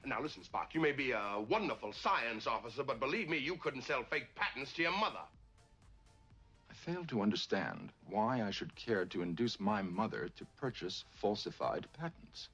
Now listen, Spock, you may be a wonderful science officer, but believe me, you couldn't sell fake patents to your mother. I fail to understand why I should care to induce my mother to purchase falsified patents.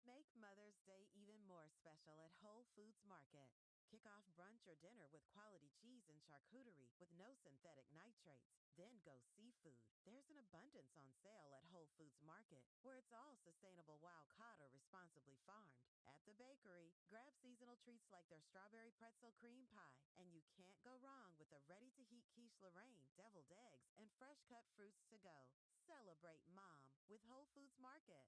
Make Mother's Day even more special at Whole Foods Market. Kick off brunch or dinner with quality cheese and charcuterie with no synthetic nitrates. Then go seafood. There's an abundance on sale at Whole Foods Market, where it's all sustainable wild caught or responsibly farmed. At the bakery, grab seasonal treats like their strawberry pretzel cream pie. And you can't go wrong with the ready-to-heat quiche Lorraine, deviled eggs, and fresh-cut fruits to go. Celebrate Mom with Whole Foods Market.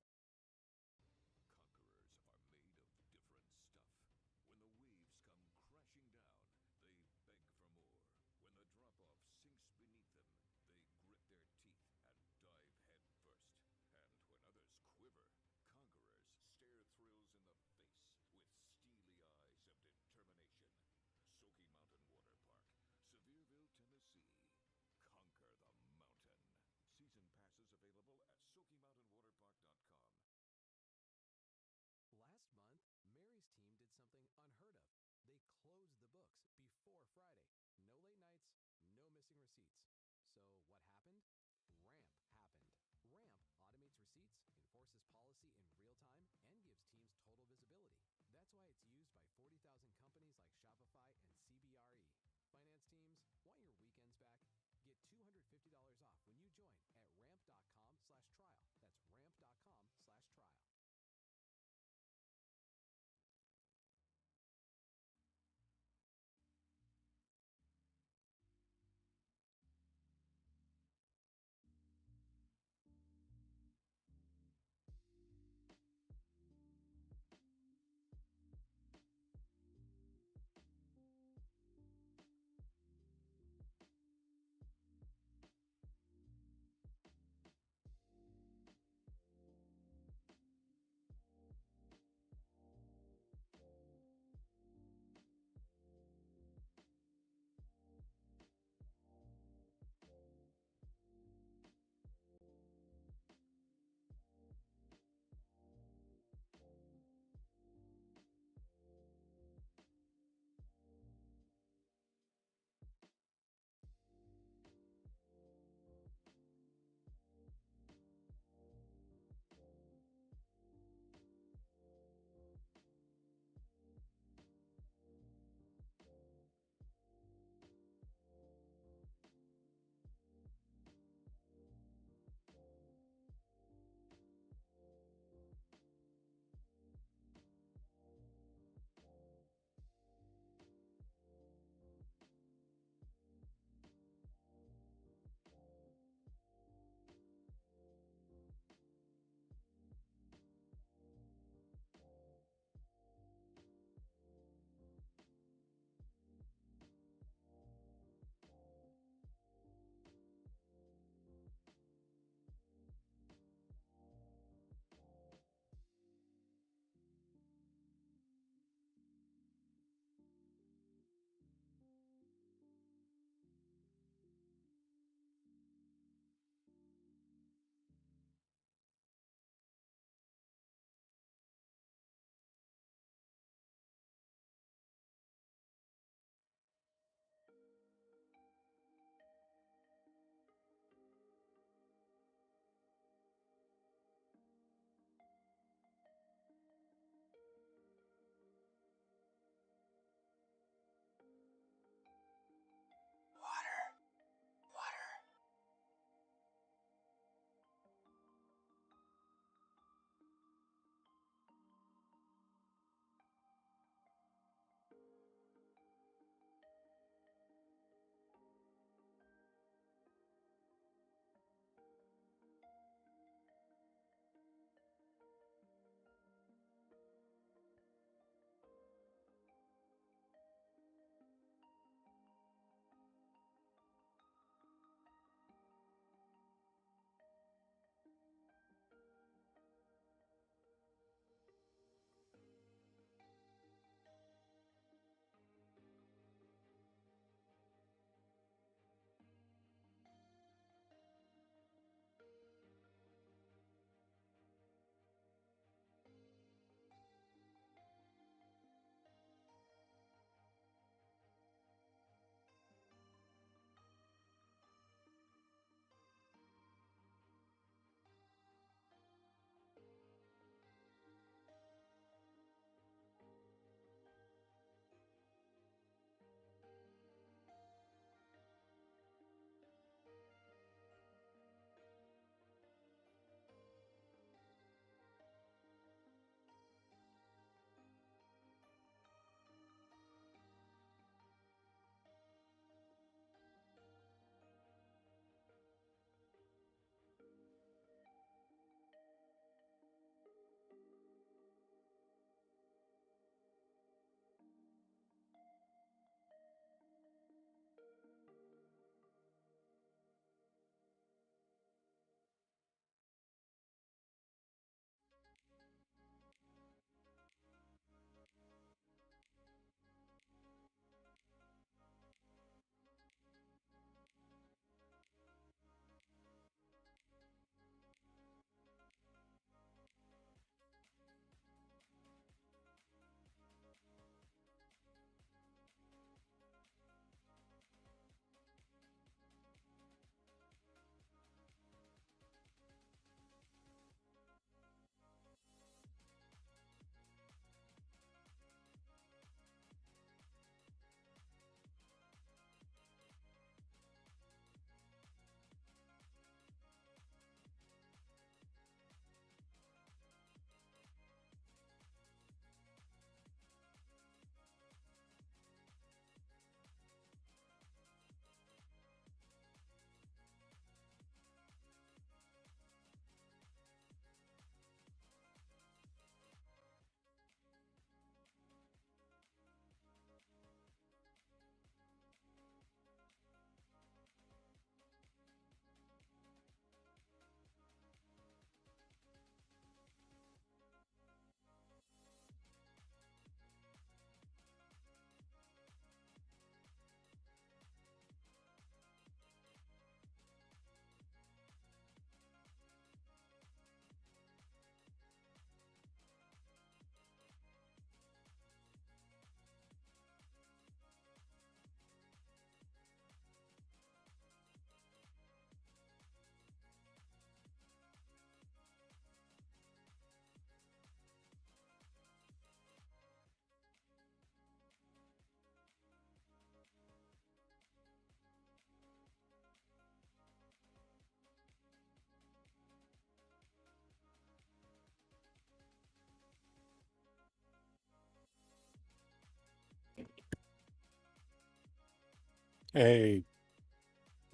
Hey.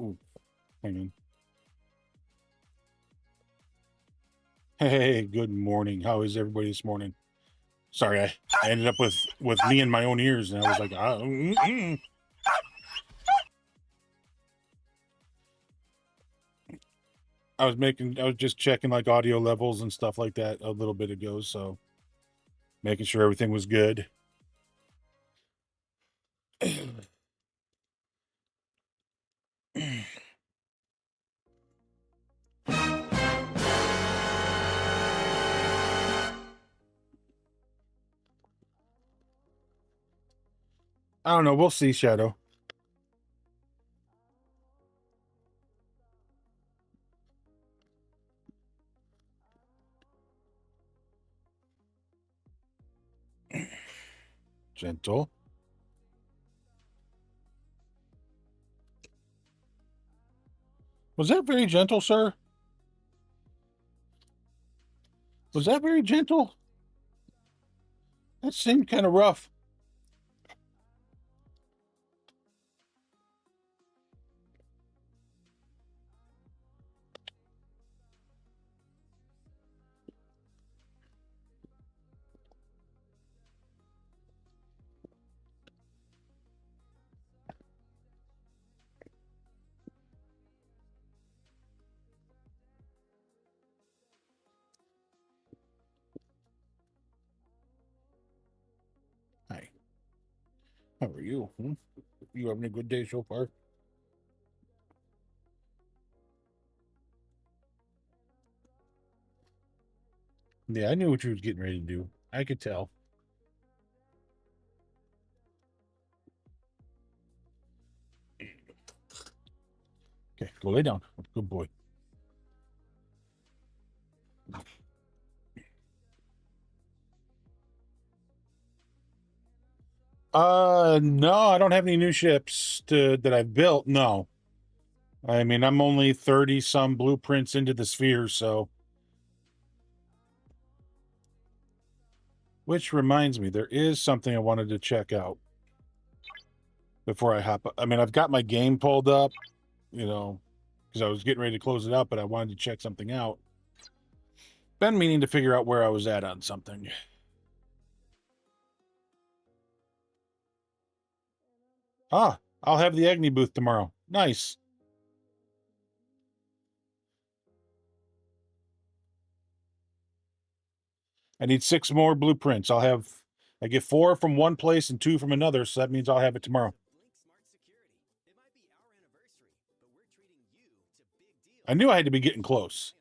Ooh, hang on. Hey, good morning. How is everybody this morning? Sorry, I ended up with me in my own ears, and I was like, I was just checking like audio levels and stuff like that a little bit ago, so making sure everything was good. I don't know. We'll see, Shadow. Gentle. Was that very gentle, sir? Was that very gentle? That seemed kind of rough. Hi. How are you? You having a good day so far? Yeah, I knew what you was getting ready to do. I could tell. Okay, go lay down. Good boy. No, I don't have any new ships that I've built. No. I mean, I'm only 30 some blueprints into the sphere, so. Which reminds me, there is something I wanted to check out before I hop up. I mean, I've got my game pulled up, because I was getting ready to close it up, but I wanted to check something out. Been meaning to figure out where I was at on something. Ah, I'll have the Agni booth tomorrow. Nice. I need 6 more blueprints. I get 4 from one place and 2 from another, so that means I'll have it tomorrow. I knew I had to be getting close.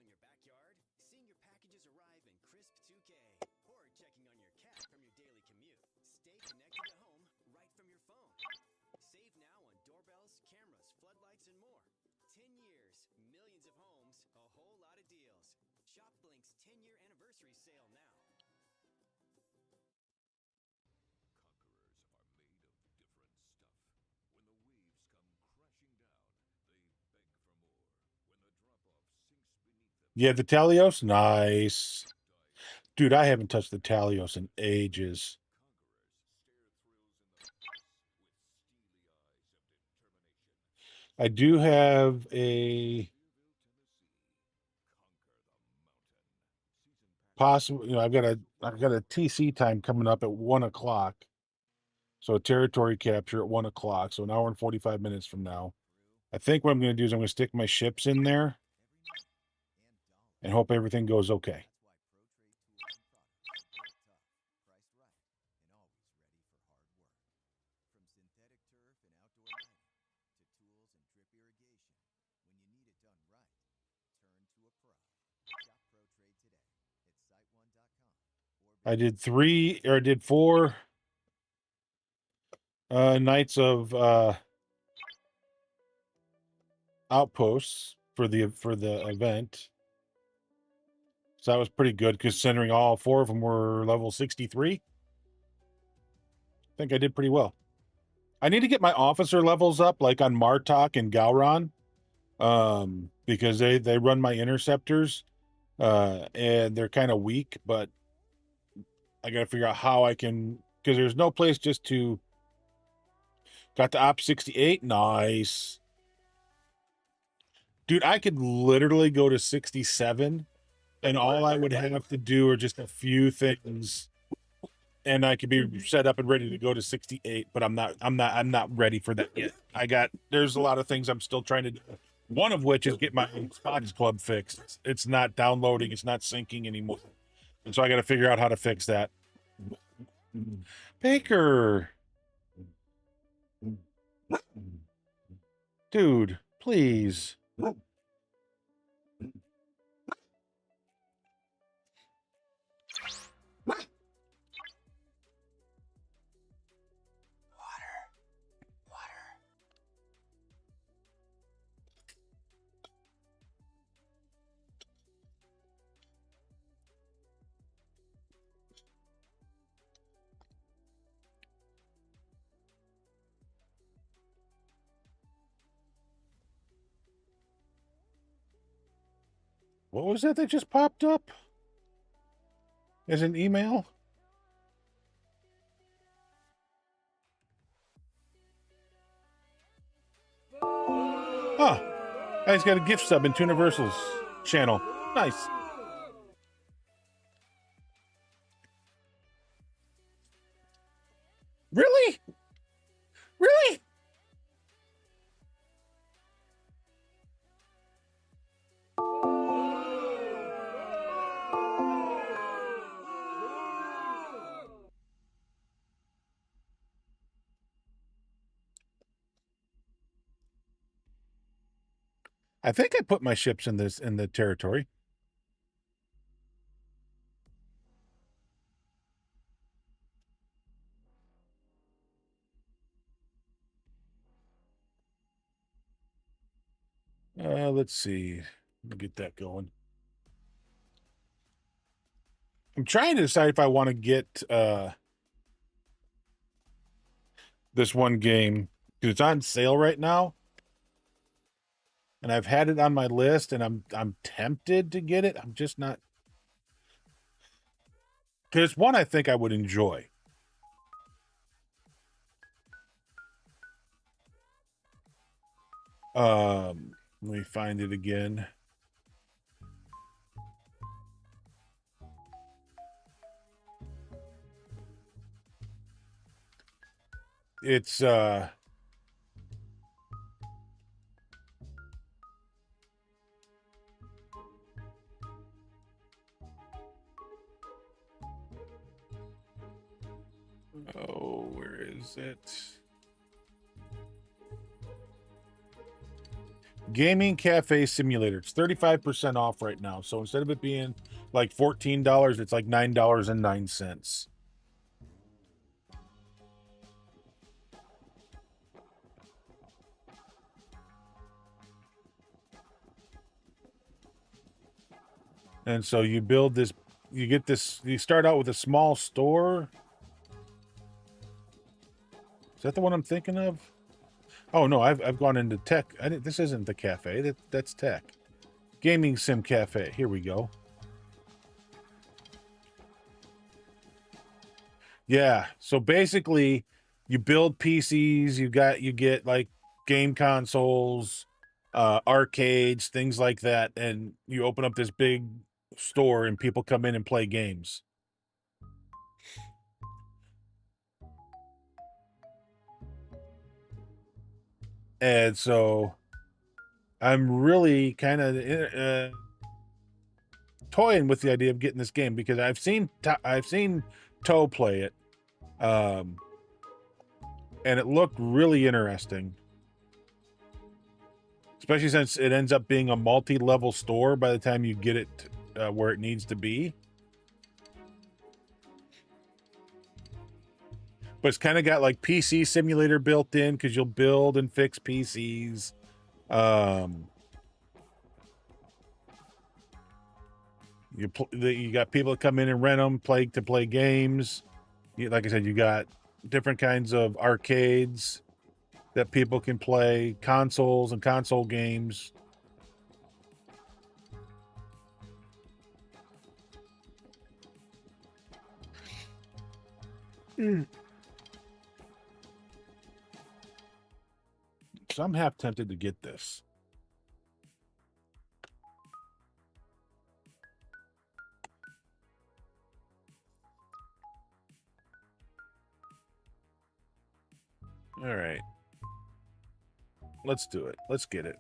Yeah, the Talios? Nice. Dude, I haven't touched the Talios in ages. I do have a possible, I've got a TC time coming up at 1:00. So a territory capture at 1:00. So an hour and 45 minutes from now. I think what I'm going to do is I'm going to stick my ships in there and hope everything goes okay. I did 4 nights of outposts for the event. So that was pretty good considering all 4 of them were level 63. I think I did pretty well. I need to get my officer levels up like on Martok and Gowron. Because they run my interceptors. And they're kind of weak, but I got to figure out how I can, because there's no place just to Got the Op 68. Nice. Dude, I could literally go to 67 and all I would have to do are just a few things and I could be set up and ready to go to 68, but I'm not ready for that yet. There's a lot of things I'm still trying to do. One of which is get my Xbox Club fixed. It's not downloading, it's not syncing anymore. And so I got to figure out how to fix that. Baker. Dude, please. What was that just popped up? As an email? Huh. I just got a gift sub in Universal's channel. Nice. Really? Really? I think I put my ships in the territory. Let's see. Let me get that going. I'm trying to decide if I want to get this one game because it's on sale right now. And I've had it on my list and I'm tempted to get it. I'm just not, because it's one I think I would enjoy. Let me find it again. It's oh, where is it? Gaming Cafe Simulator. It's 35% off right now. So instead of it being like $14, it's like $9.09. And so you build this, you get this, you start out with a small store. Is that the one I'm thinking of? Oh no, I've gone into tech. This isn't the cafe. That's tech. Gaming Sim Cafe. Here we go. Yeah. So basically, you build PCs. You get like game consoles, arcades, things like that, and you open up this big store, and people come in and play games. And so I'm really kind of toying with the idea of getting this game because I've seen Toe play it, and it looked really interesting, especially since it ends up being a multi-level store by the time you get it where it needs to be. But it's kind of got like PC simulator built in because you'll build and fix PCs. You got people that come in and rent them, play games. Like I said, you got different kinds of arcades that people can play, consoles and console games. So I'm half tempted to get this. All right. Let's do it. Let's get it.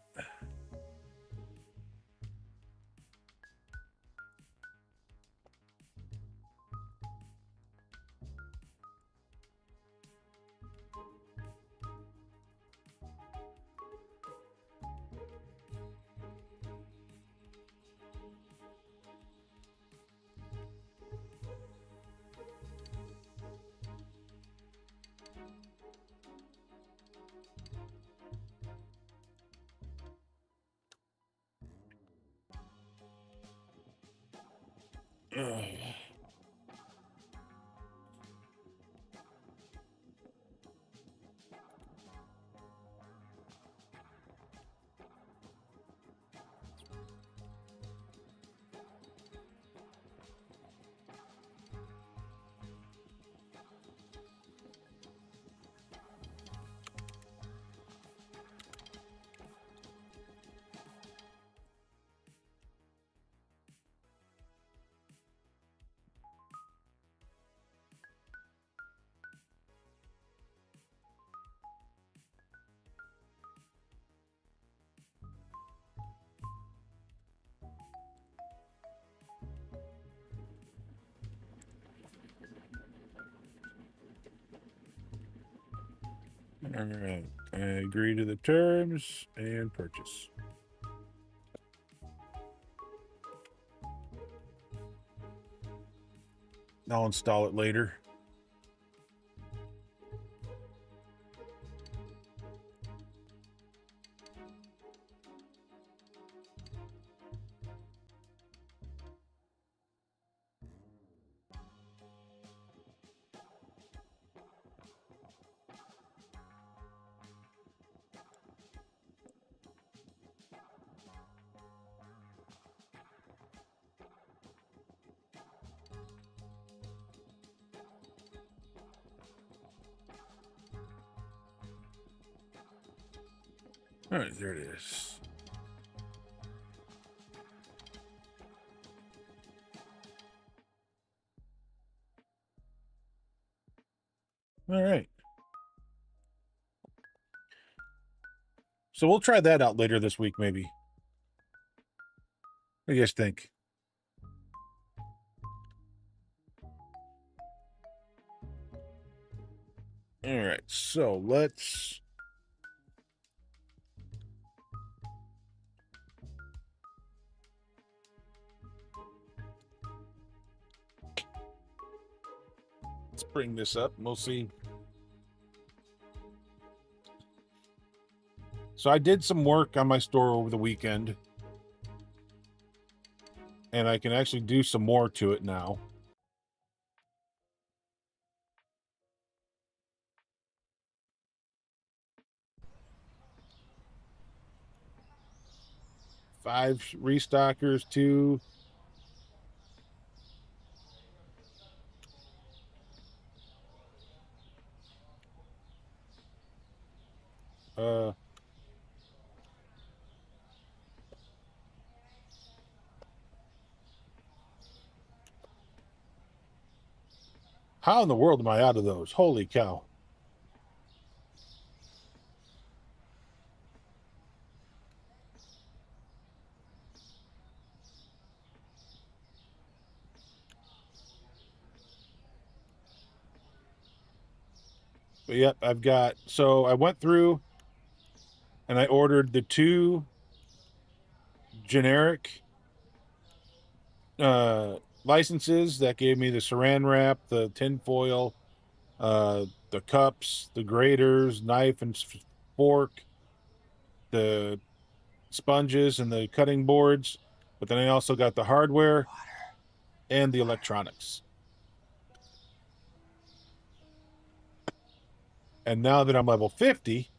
Ugh. All right. I agree to the terms and purchase. I'll install it later. All right, there it is. All right. So we'll try that out later this week, maybe. What do you guys think? All right, so let's... Let's bring this up and we'll see. So I did some work on my store over the weekend. And I can actually do some more to it now. Five restockers, 2. How in the world am I out of those? Holy cow. But yep, I've got, so I went through and I ordered the 2 generic licenses that gave me the saran wrap, the tin foil, the cups, the graters, knife and fork, the sponges and the cutting boards. But then I also got the hardware and the electronics. And now that I'm level 50,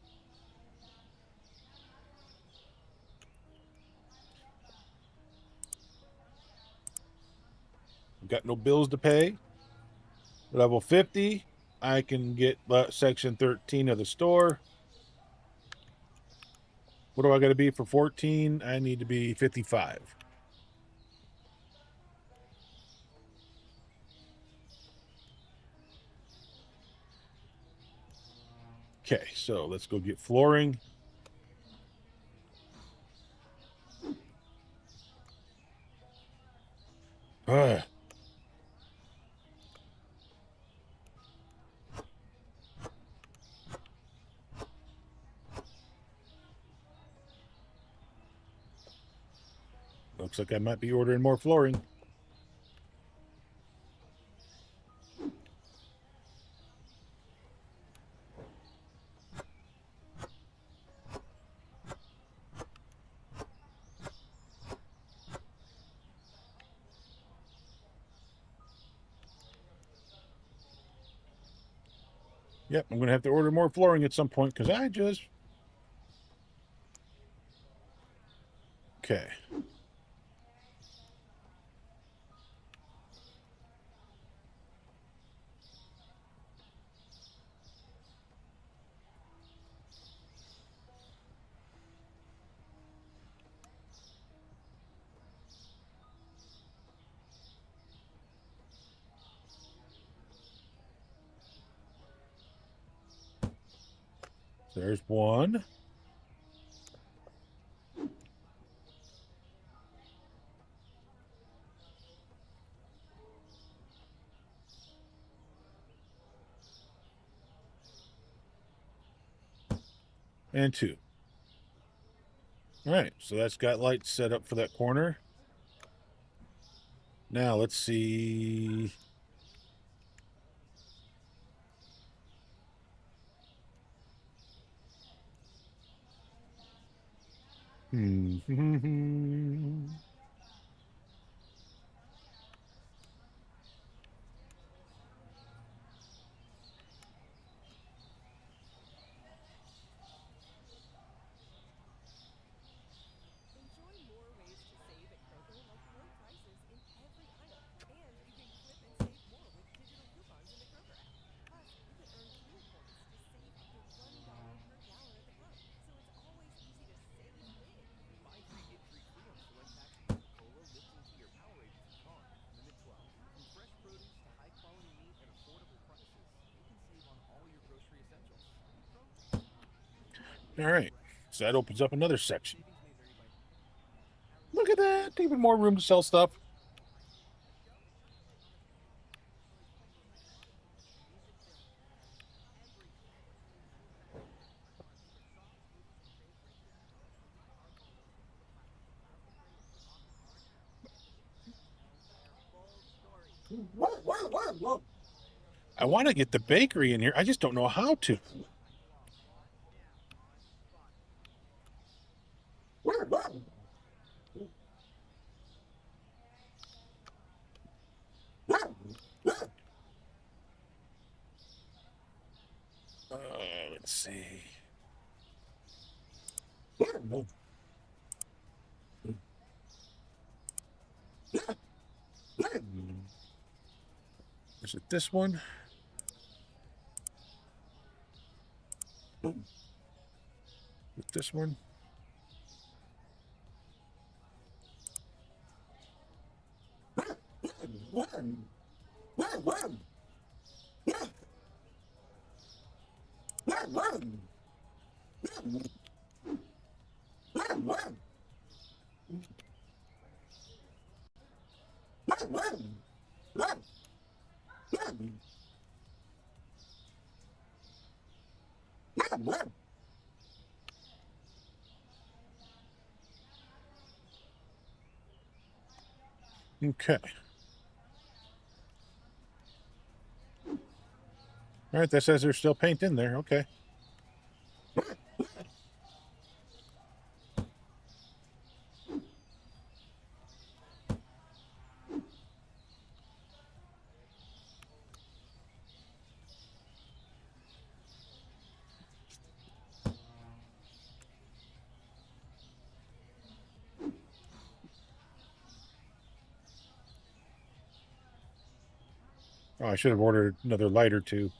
I've got no bills to pay. Level 50, I can get section 13 of the store. What do I got to be for 14? I need to be 55. Okay, so let's go get flooring. Looks like I might be ordering more flooring. Yep, I'm going to have to order more flooring at some point because I just... Okay. There's one. And two. All right, so that's got lights set up for that corner. Now let's see. All right, so that opens up another section. Look at that, even more room to sell stuff. I want to get the bakery in here. I just don't know how to. Let's see. Is it this one? With this one? Okay. All right, that says there's still paint in there. Okay. Oh, I should have ordered another light or two.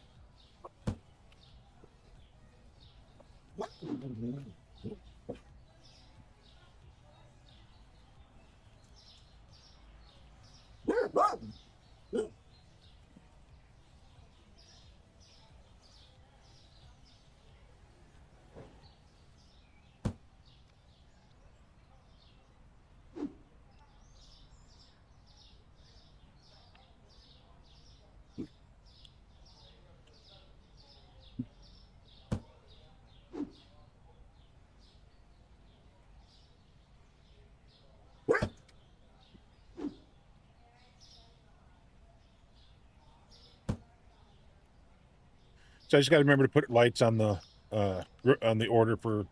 So I just got to remember to put lights on the order for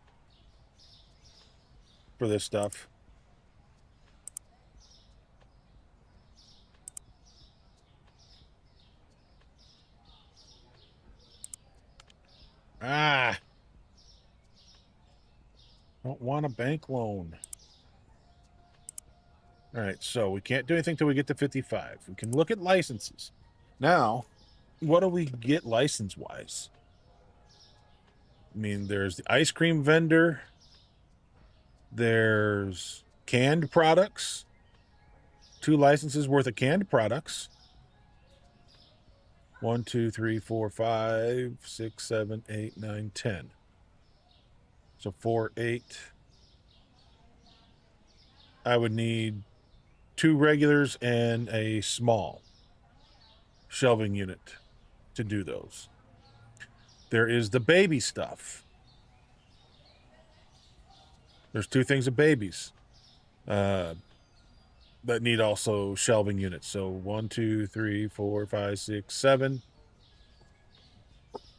this stuff. Ah, don't want a bank loan. All right, so we can't do anything till we get to 55. We can look at licenses. Now, what do we get license-wise? I mean, there's the ice cream vendor. There's canned products. 2 licenses worth of canned products. 1, 2, 3, 4, 5, 6, 7, 8, 9, 10. So 4, 8. I would need 2 regulars and a small shelving unit to do those. There is the baby stuff. There's 2 things of babies that need also shelving units. So 1, 2, 3, 4, 5, 6, 7,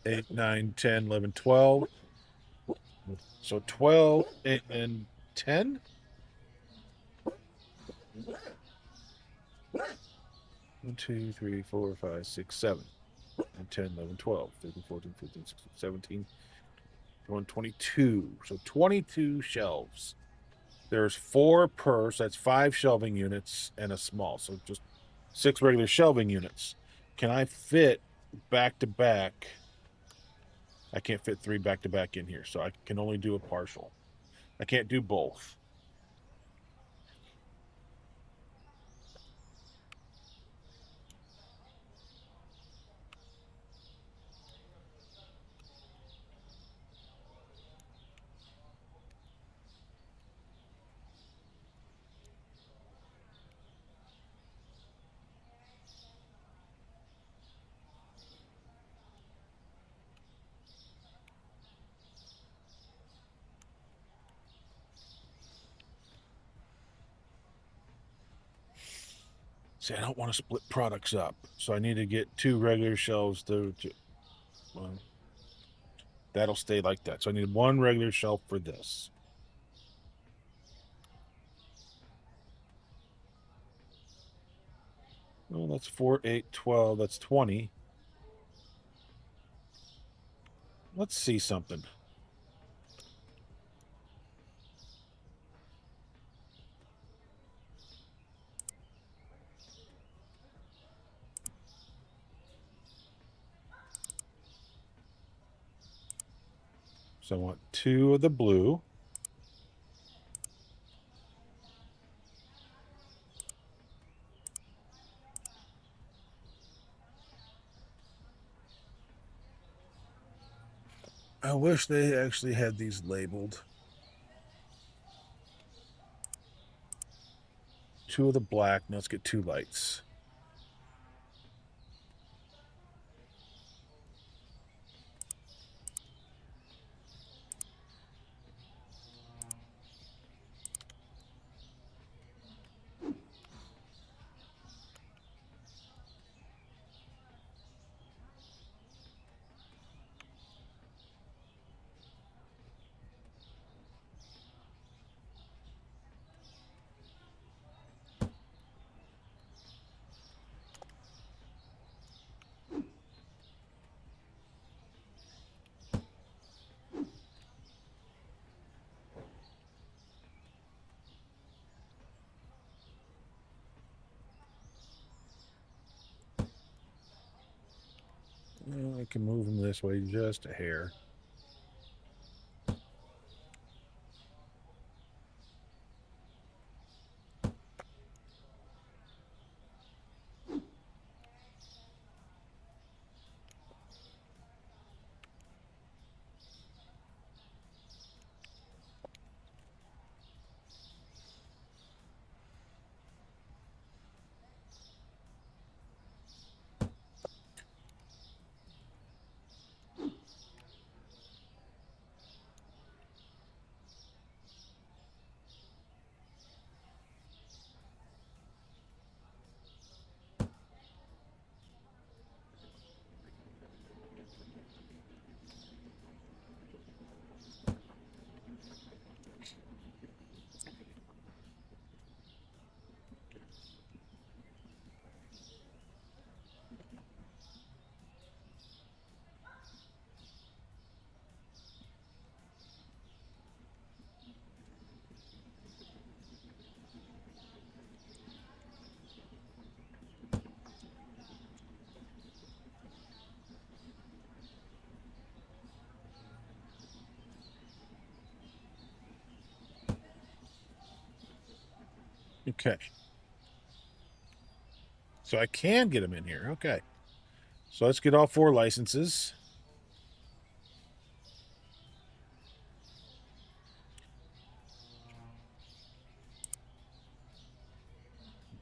8, 9, 10, 11, 12. So 12 and 10. 1, 2, 3, 4, 5, 6, 7, 10, 11, 12, 13, 14, 15, 16, 17, 22. So 22 shelves. There's 4 per, so that's 5 shelving units and a small. So just 6 regular shelving units. Can I fit back to back? I can't fit 3 back to back in here, so I can only do a partial. I can't do both. See, I don't want to split products up, so I need to get 2 regular shelves well, that'll stay like that. So I need 1 regular shelf for this. Well, that's 4, 8, 12. That's 20. Let's see something. So I want 2 of the blue. I wish they actually had these labeled. 2 of the black. Now let's get 2 lights. Well, I can move them this way just a hair. Okay. So I can get them in here. Okay. So let's get all 4 licenses.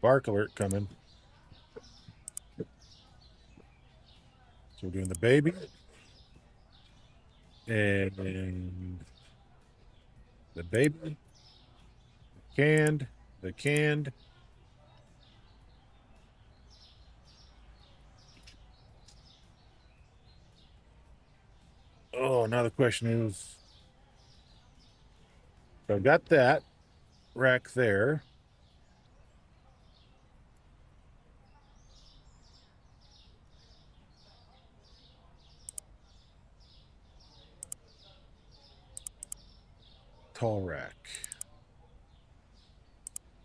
Bark alert coming. So we're doing the baby. And the baby. The canned. Oh, now the question is, so I've got that rack there. Tall rack.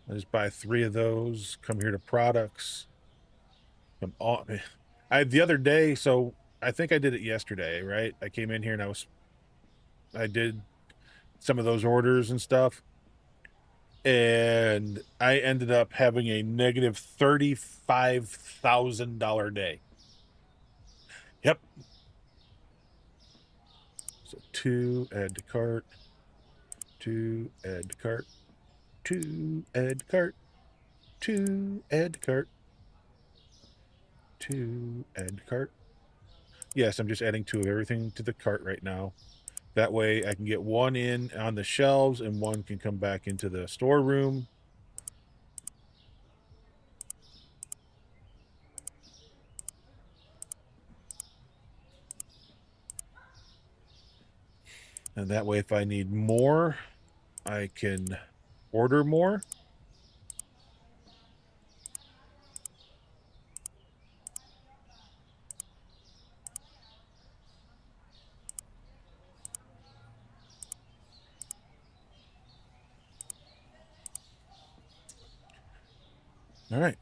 I just buy 3 of those. Come here to products. Come on. The other day, so I think I did it yesterday, right? I came in here and I did some of those orders and stuff, and I ended up having a negative $35,000 day. Yep. So 2, add to cart, 2, add to cart, 2, add to cart, 2, add to cart, 2, add to cart. Yes, I'm just adding 2 of everything to the cart right now. That way I can get 1 in on the shelves and 1 can come back into the storeroom. And that way, if I need more, I can order more. All right.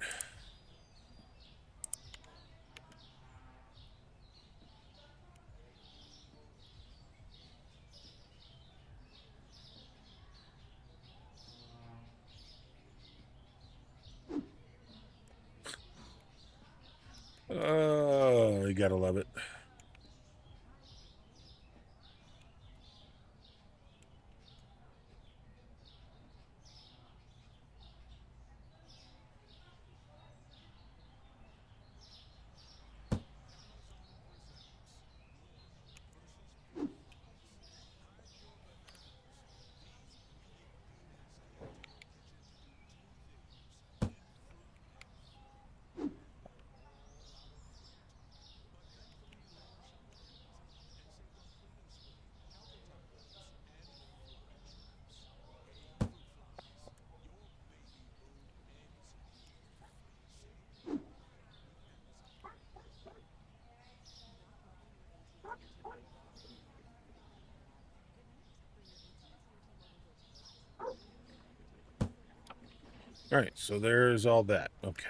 Oh, you gotta love it. All right, so there's all that. Okay.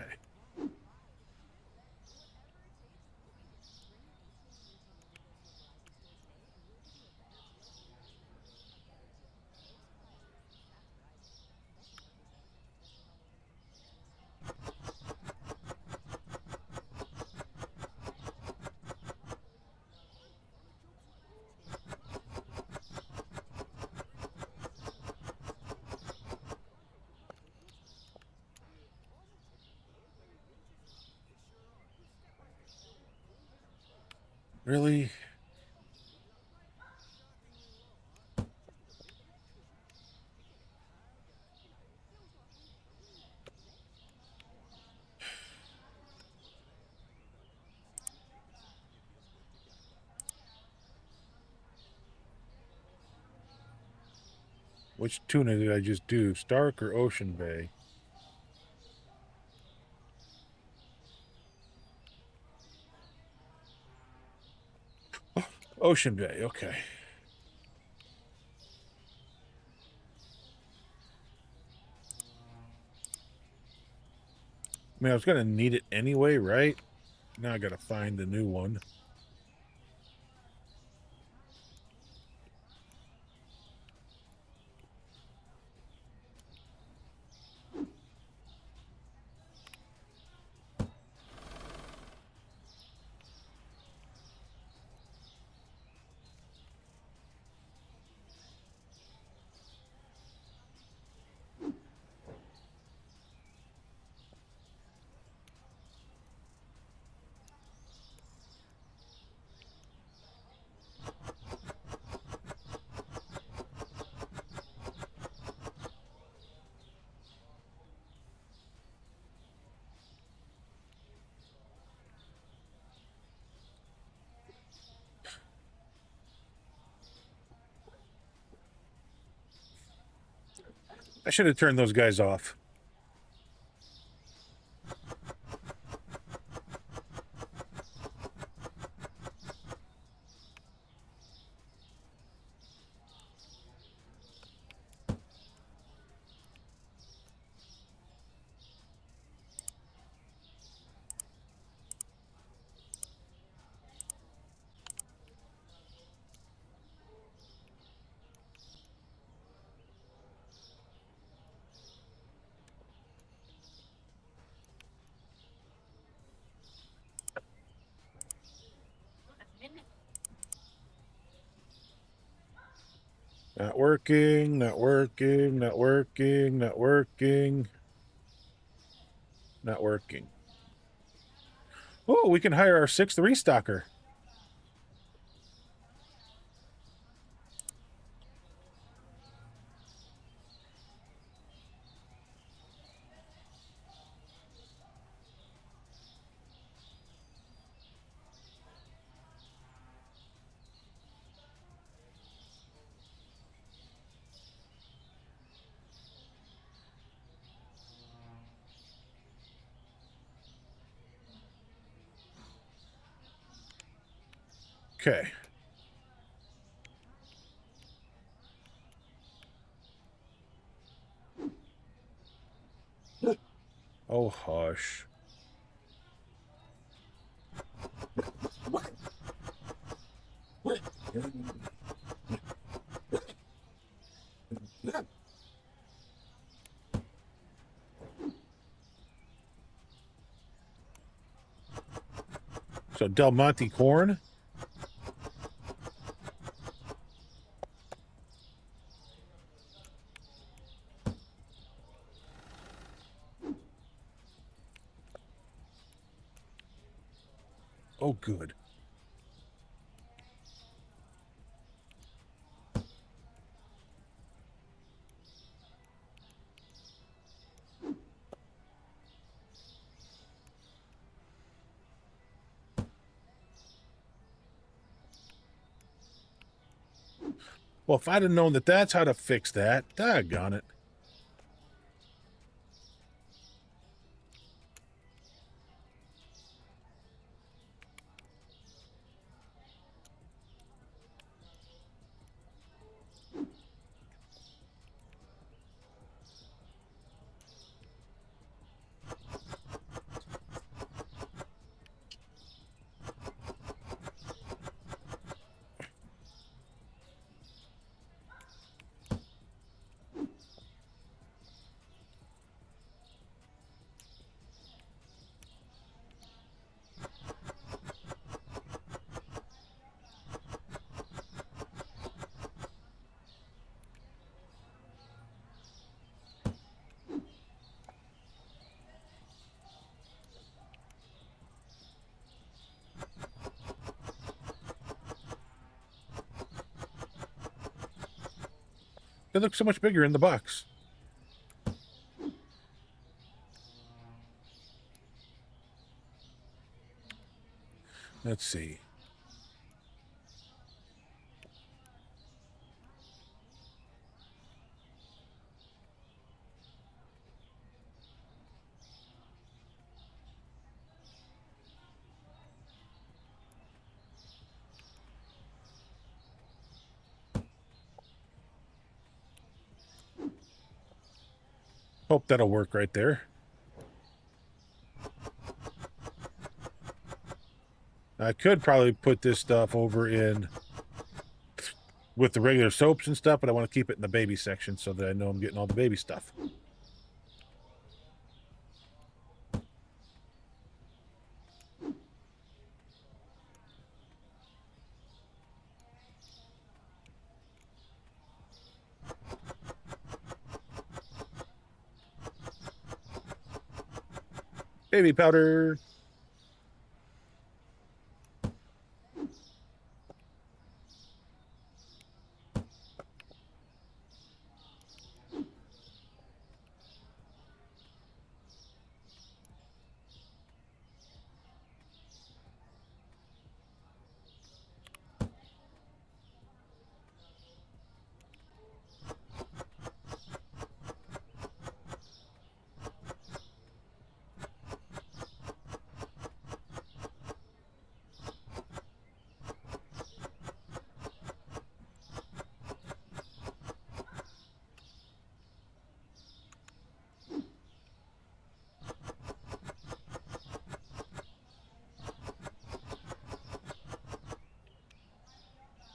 Really? Which tuna did I just do? Stark or Ocean Bay? Ocean Bay, okay. I mean, I was going to need it anyway, right? Now I got to find the new one. I should have turned those guys off. Not working, not working, not working, not working. Not working. Oh, we can hire our 6th restocker. Okay. Oh, hush. So Del Monte corn. Oh, good. Well, if I'd have known that that's how to fix that, doggone it. They look so much bigger in the box. Let's see. Hope that'll work right there. I could probably put this stuff over in with the regular soaps and stuff, but I want to keep it in the baby section so that I know I'm getting all the baby stuff. Baby powder.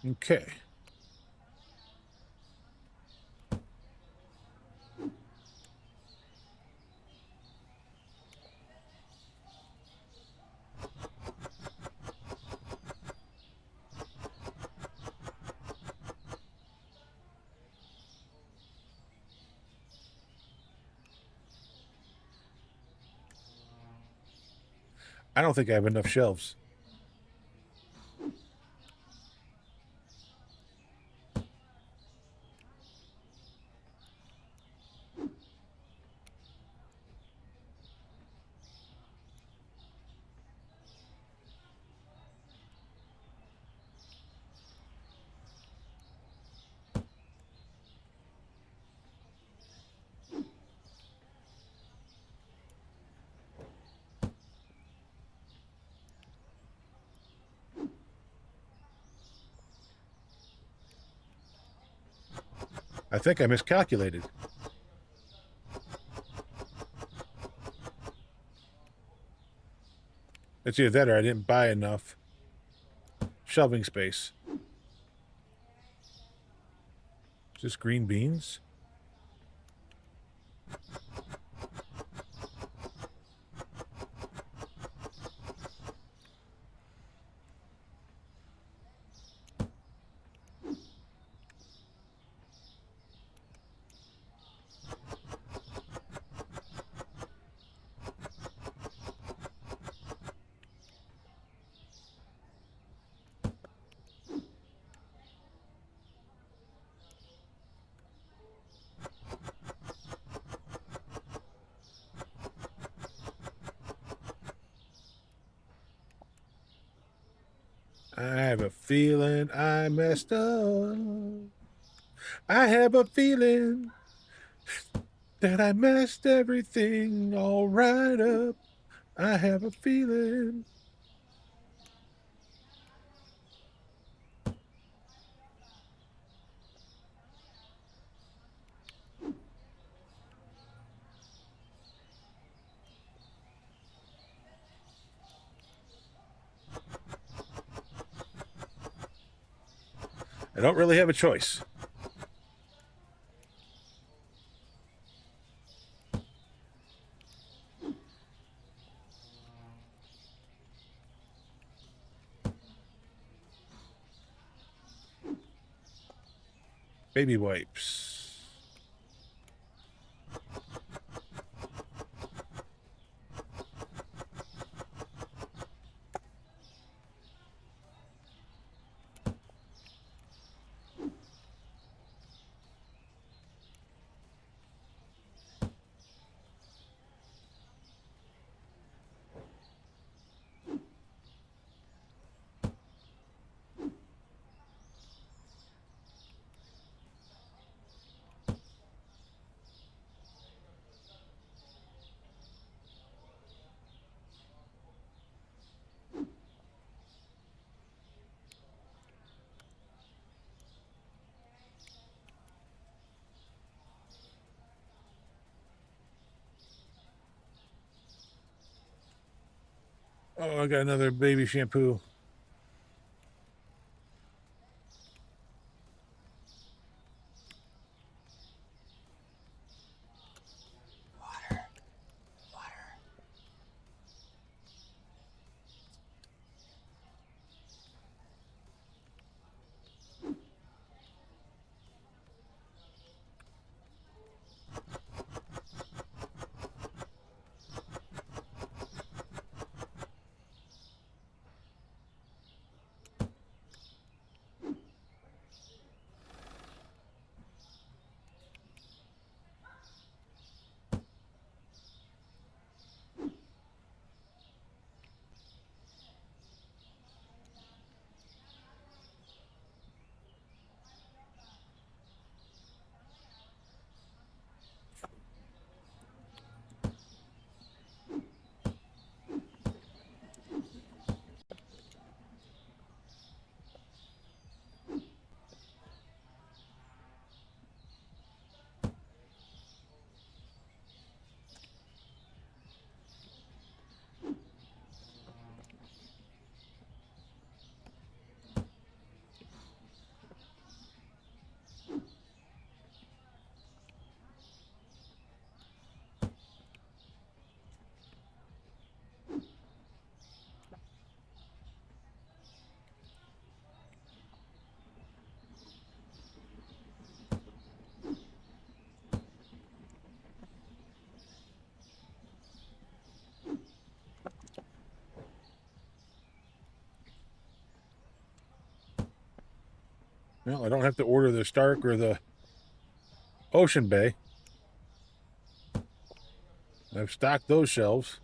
Okay. I don't think I have enough shelves. I think I miscalculated. It's either that or I didn't buy enough shelving space. Is this green beans? I have a feeling I messed up. I have a feeling that I messed everything all right up. I have a feeling. I don't really have a choice. Baby wipes. Oh, I got another baby shampoo. Well, I don't have to order the Stark or the Ocean Bay. I've stocked those shelves.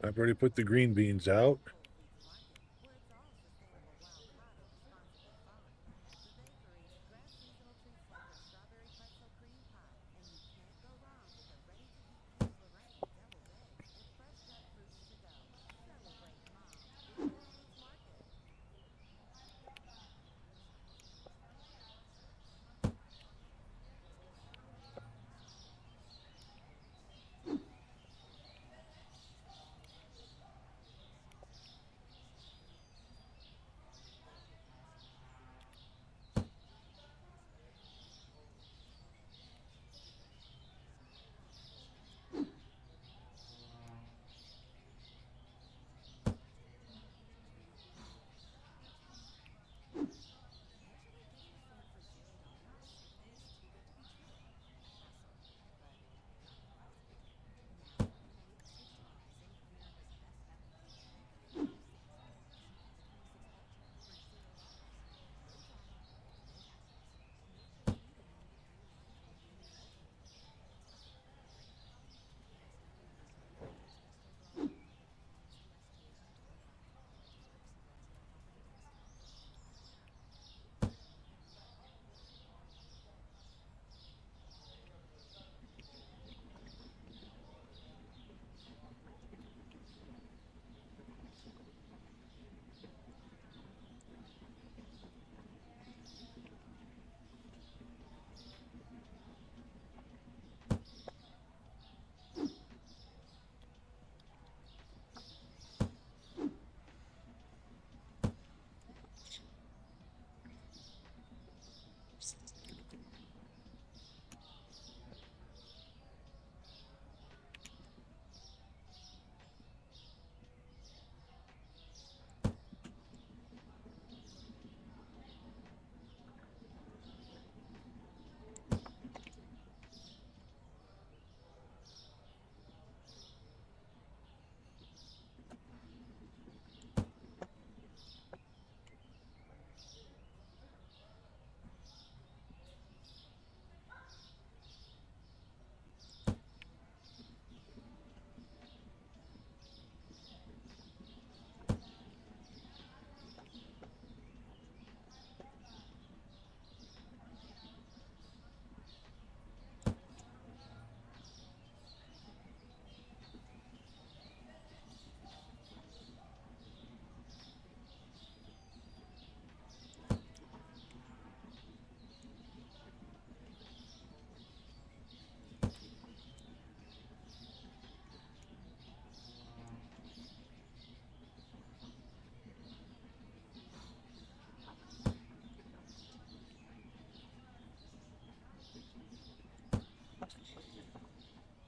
I've already put the green beans out.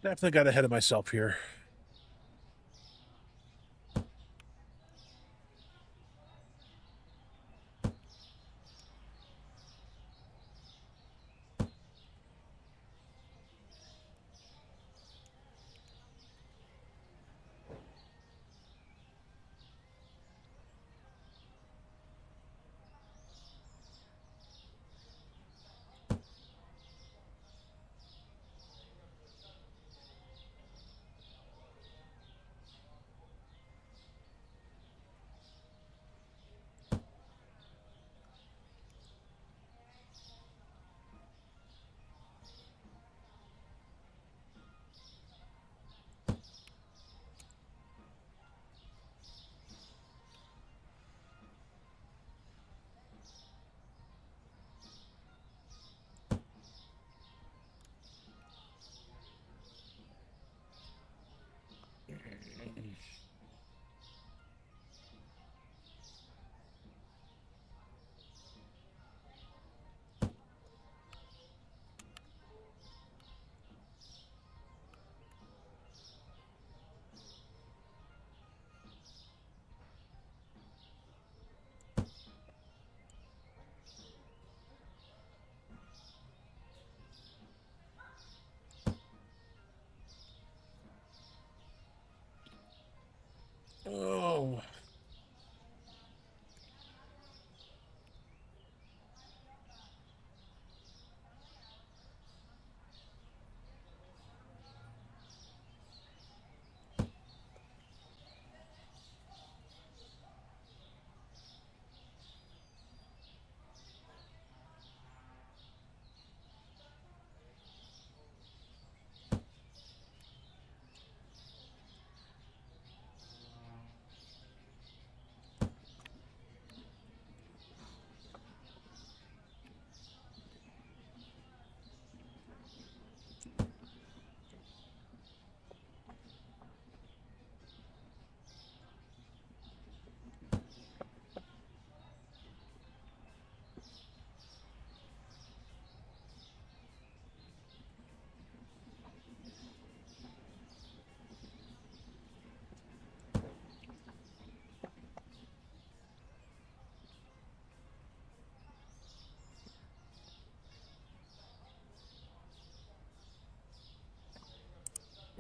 Definitely got ahead of myself here.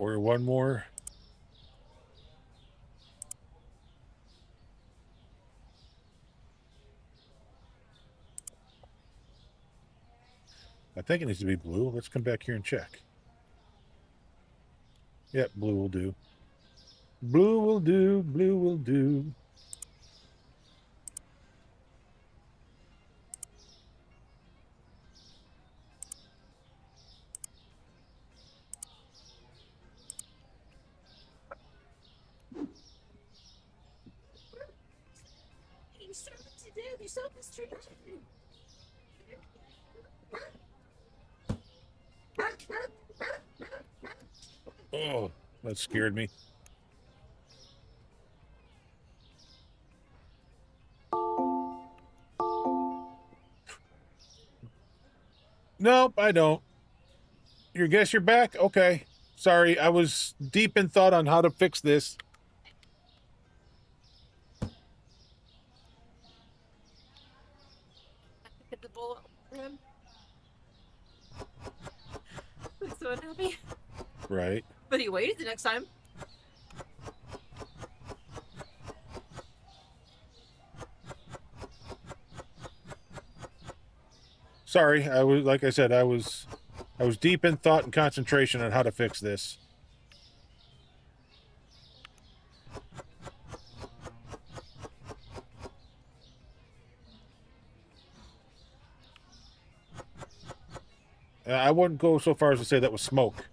Or one more. I think it needs to be blue. Let's come back here and check. Yep, blue will do. Blue will do. Blue will do. Oh, that scared me. Nope, I don't. You guess you're back? Okay. Sorry, I was deep in thought on how to fix this. Hit the bullet for him. I'm so unhappy. Right. But he waited the next time. Sorry, I was like I said, I was deep in thought and concentration on how to fix this. I wouldn't go so far as to say that was smoke.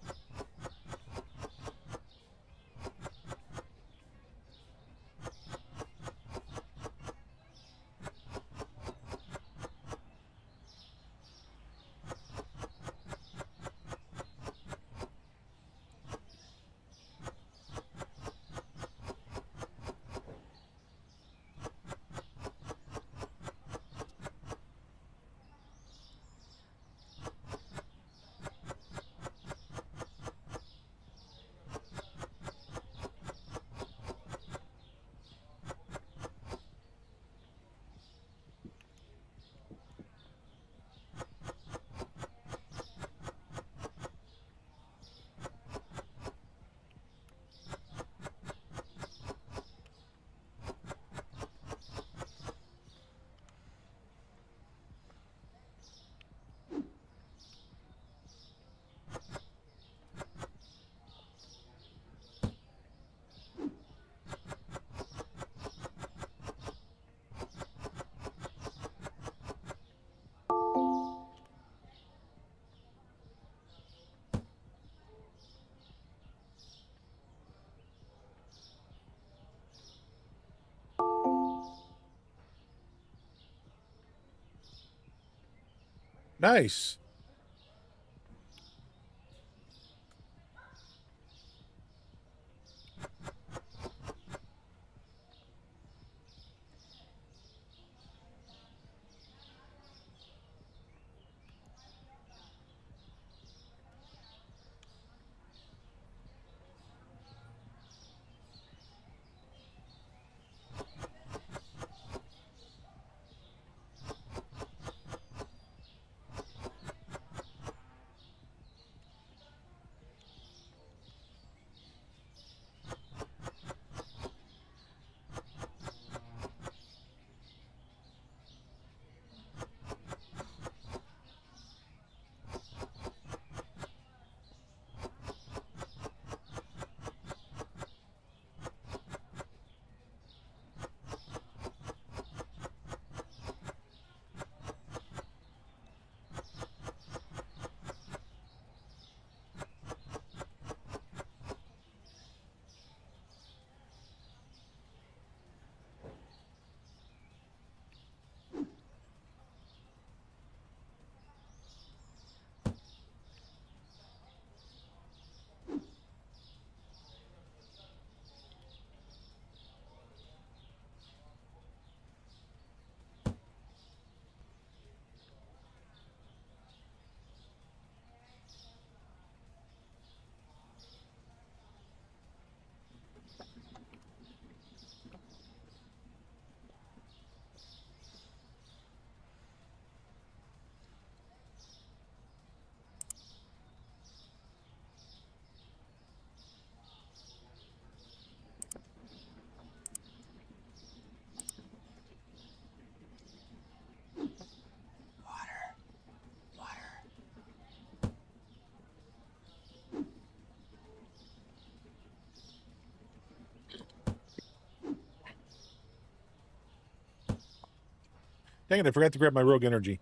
Nice. Dang it, I forgot to grab my Rogue Energy.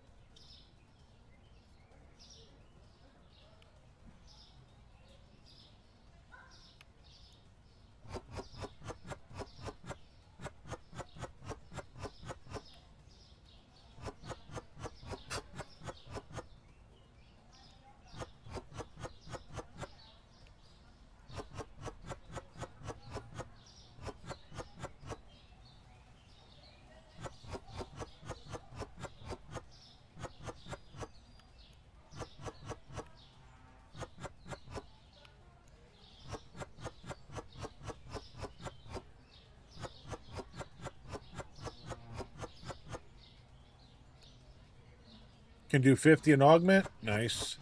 Can do 50 and augment. Nice.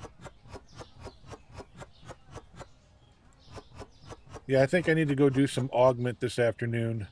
Yeah, I think I need to go do some augment this afternoon.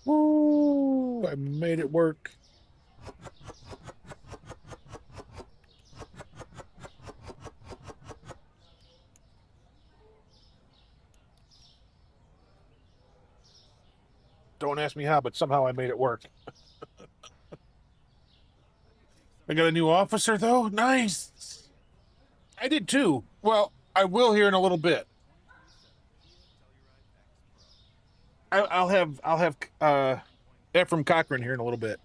Woo! I made it work. Don't ask me how, but somehow I made it work. I got a new officer, though? Nice! I did too. Well, I will here in a little bit. I'll have Ephraim Cochran here in a little bit.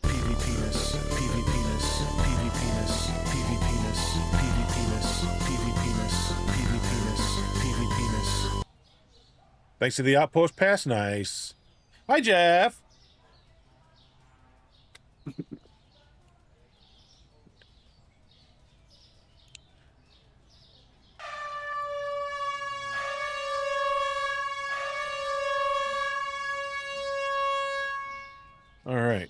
PV penis, PV penis, PV penis, PV penis, PV penis, PV penis, PV penis, PV penis. Thanks to the outpost pass, nice. Hi, Jeff. All right.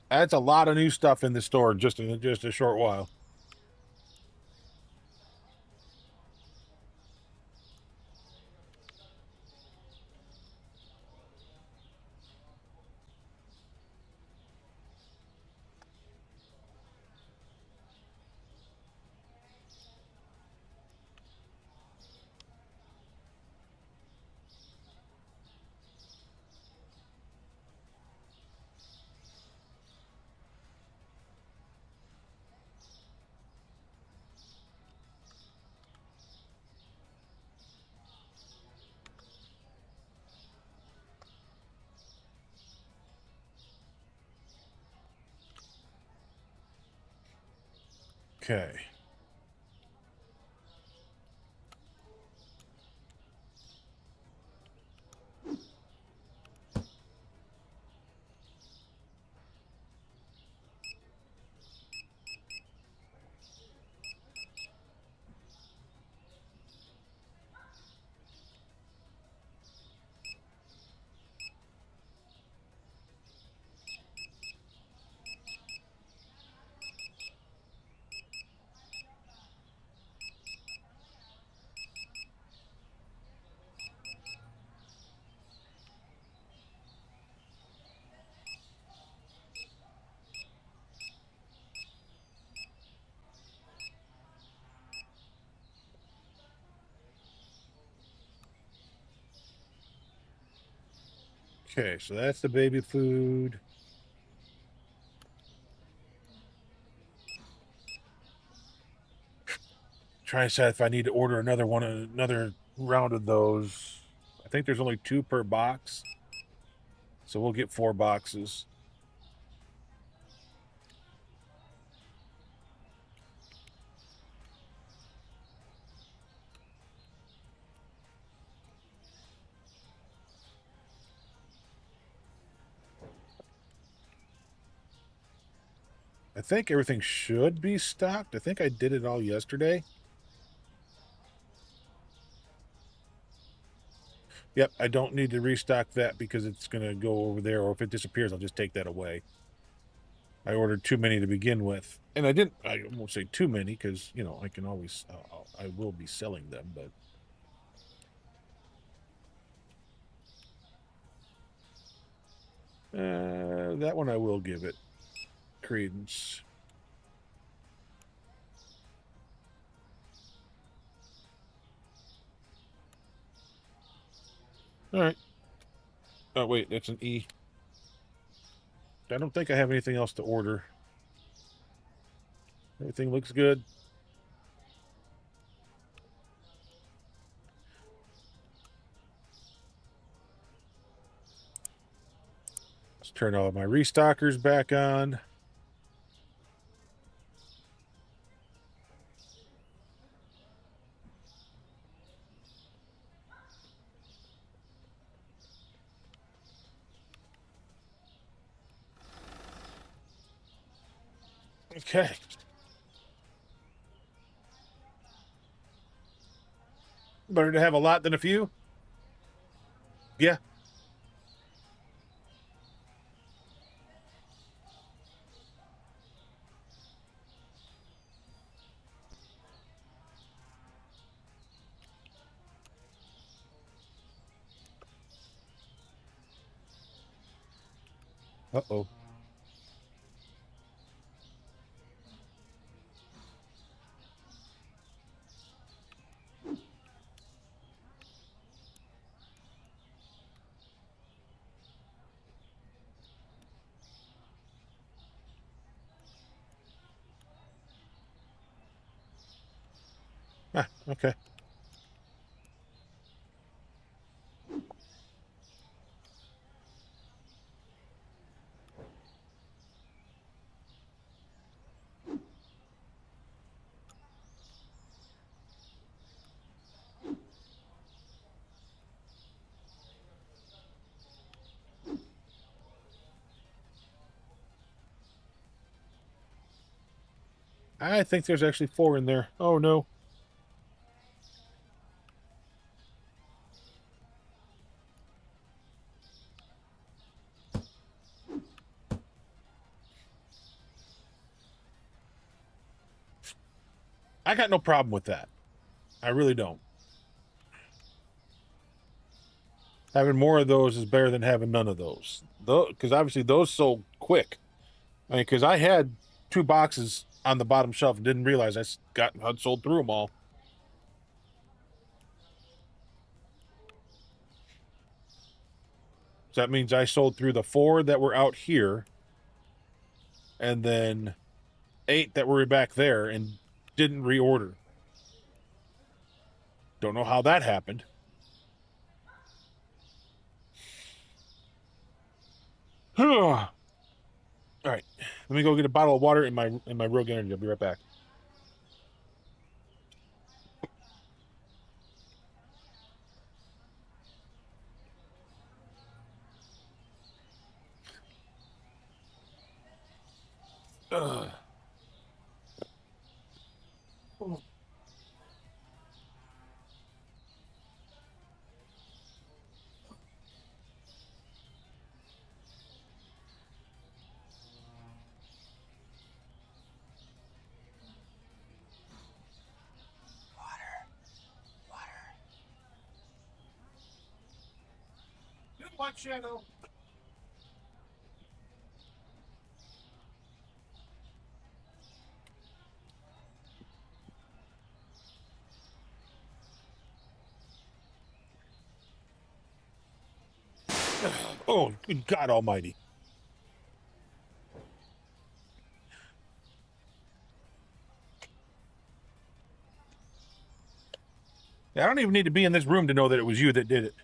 That's a lot of new stuff in the store just in just a short while. Okay. Okay, so that's the baby food. Trying to decide if I need to order another round of those. I think there's only 2 per box. So we'll get 4 boxes. I think everything should be stocked. I think I did it all yesterday. Yep, I don't need to restock that because it's going to go over there, or if it disappears, I'll just take that away. I ordered too many to begin with. And I won't say too many because, you know, I can always, I will be selling them, but. That one I will give it credence. All right. Oh, wait, that's an E. I don't think I have anything else to order. Everything looks good. Let's turn all of my restockers back on. Okay. Better to have a lot than a few? Yeah. Uh-oh. Ah, okay. I think there's actually 4 in there. Oh, no. I got no problem with that. I really don't. Having more of those is better than having none of those. Because obviously those sold quick. I mean, because I had 2 boxes on the bottom shelf and didn't realize I'd sold through them all. So that means I sold through the 4 that were out here, and then 8 that were back there, and didn't reorder. Don't know how that happened. All right, let me go get a bottle of water in my Rogue Energy. I'll be right back. Ugh. Good one, Shadow. Oh, good God Almighty! I don't even need to be in this room to know that it was you that did it.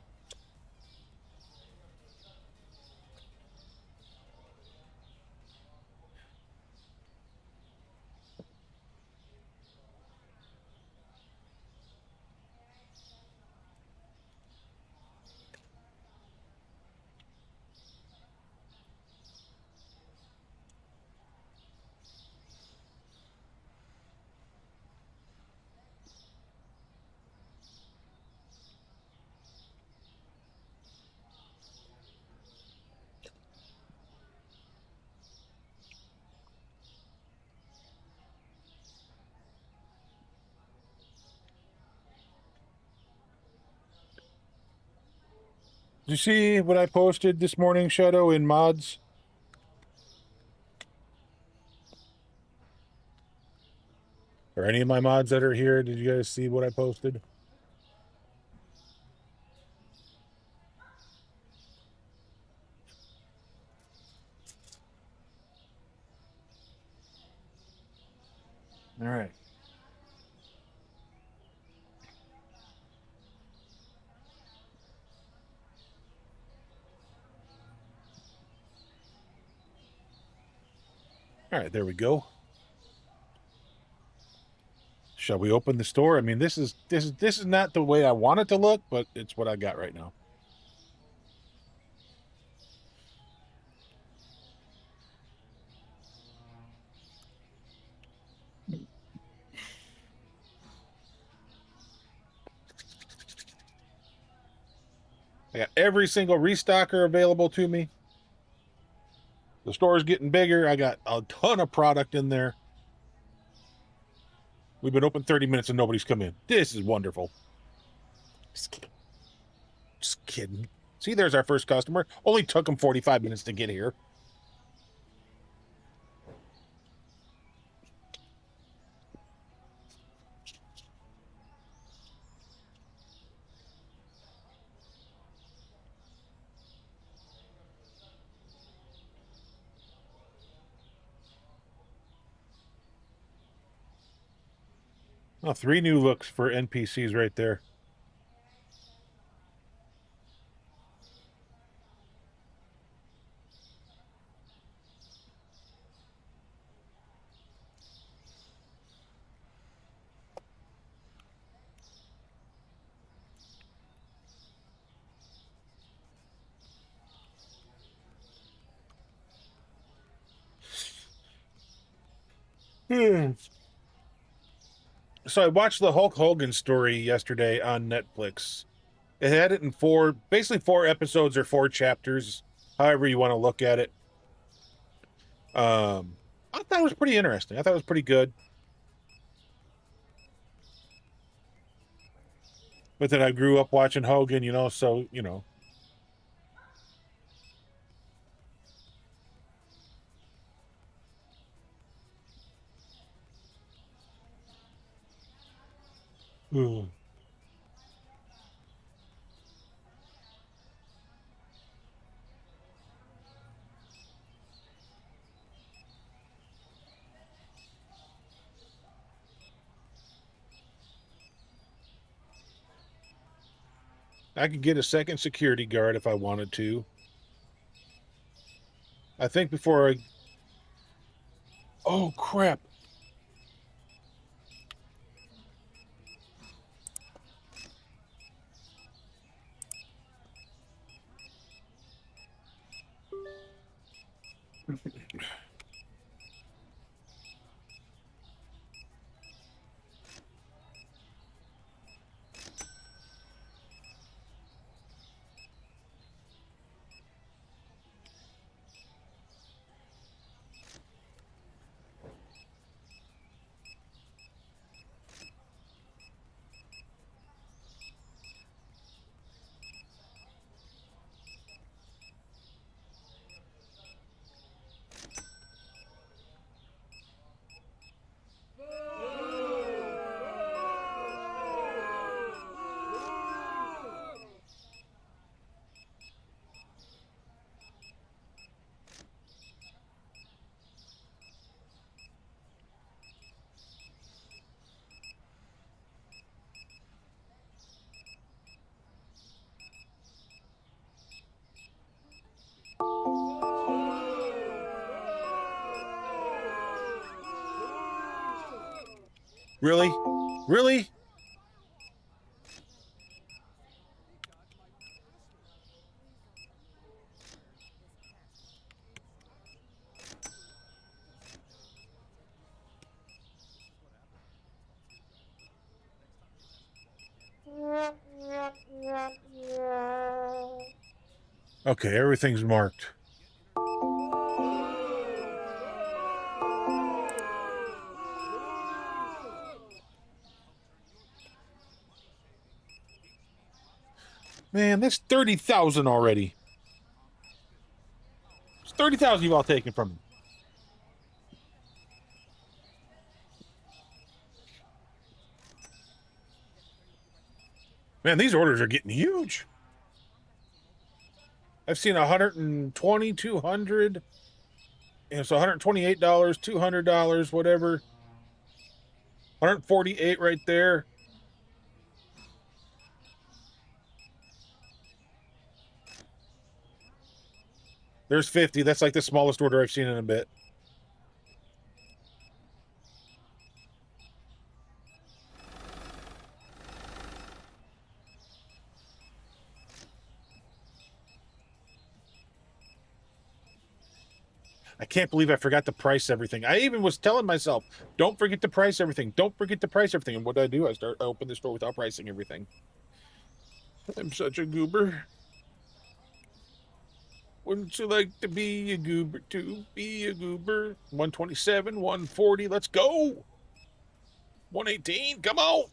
Did you see what I posted this morning, Shadow, in mods? Or any of my mods that are here, did you guys see what I posted? All right. All right, there we go. Shall we open the store? I mean, this is not the way I want it to look, but it's what I got right now. I got every single restocker available to me. The store's getting bigger. I got a ton of product in there. We've been open 30 minutes and nobody's come in. This is wonderful. Just kidding. See, there's our first customer. Only took him 45 minutes to get here. Oh, 3 new looks for NPCs right there. So I watched the Hulk Hogan story yesterday on Netflix. It had it in basically 4 episodes or 4 chapters, however you want to look at it. I thought it was pretty interesting. I thought it was pretty good. But then I grew up watching Hogan, so. Ooh. I could get a second security guard if I wanted to. I think before I... Oh, crap. Really? Really? Okay, everything's marked. Man, that's 30,000 already. It's 30,000 you've all taken from me. Man, these orders are getting huge. I've seen 120, 200. And so $128, $200, whatever. 148 right there. There's 50. That's like the smallest order I've seen in a bit. I can't believe I forgot to price everything. I even was telling myself, don't forget to price everything. Don't forget to price everything. And what do? I open the store without pricing everything. I'm such a goober. Wouldn't you like to be a goober too? Be a goober. 127, 140. Let's go. 118. Come on.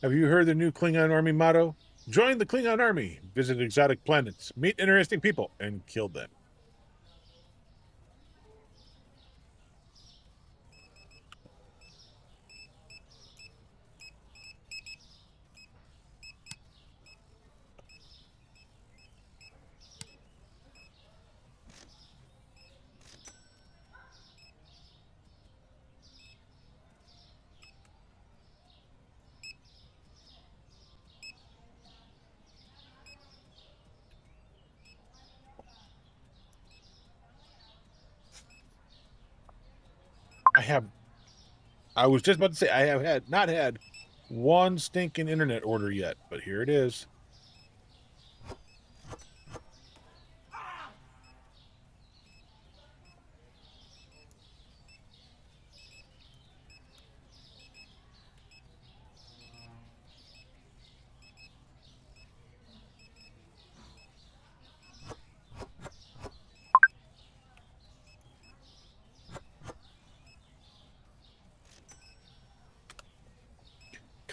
Have you heard the new Klingon Army motto? Join the Klingon Army, visit exotic planets, meet interesting people, and kill them. I was just about to say, I have not had one stinking internet order yet, but here it is.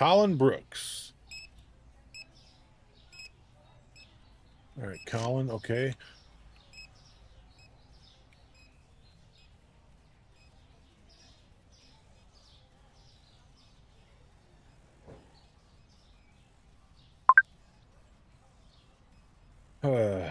Colin Brooks. All right, Colin, okay. Uh,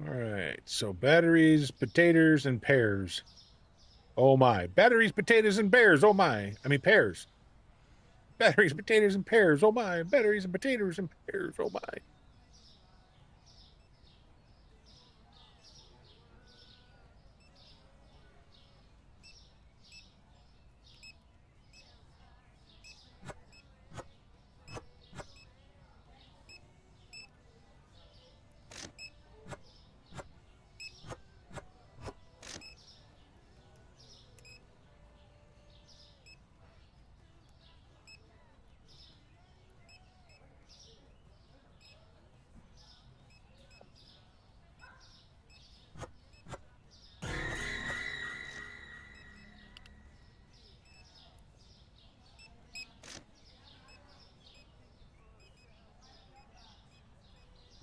all right, so batteries, potatoes, and pears. Oh my. Batteries, potatoes, and bears. Oh my. I mean, pears. Batteries, potatoes, and pears. Oh my. Batteries, and potatoes, and pears. Oh my.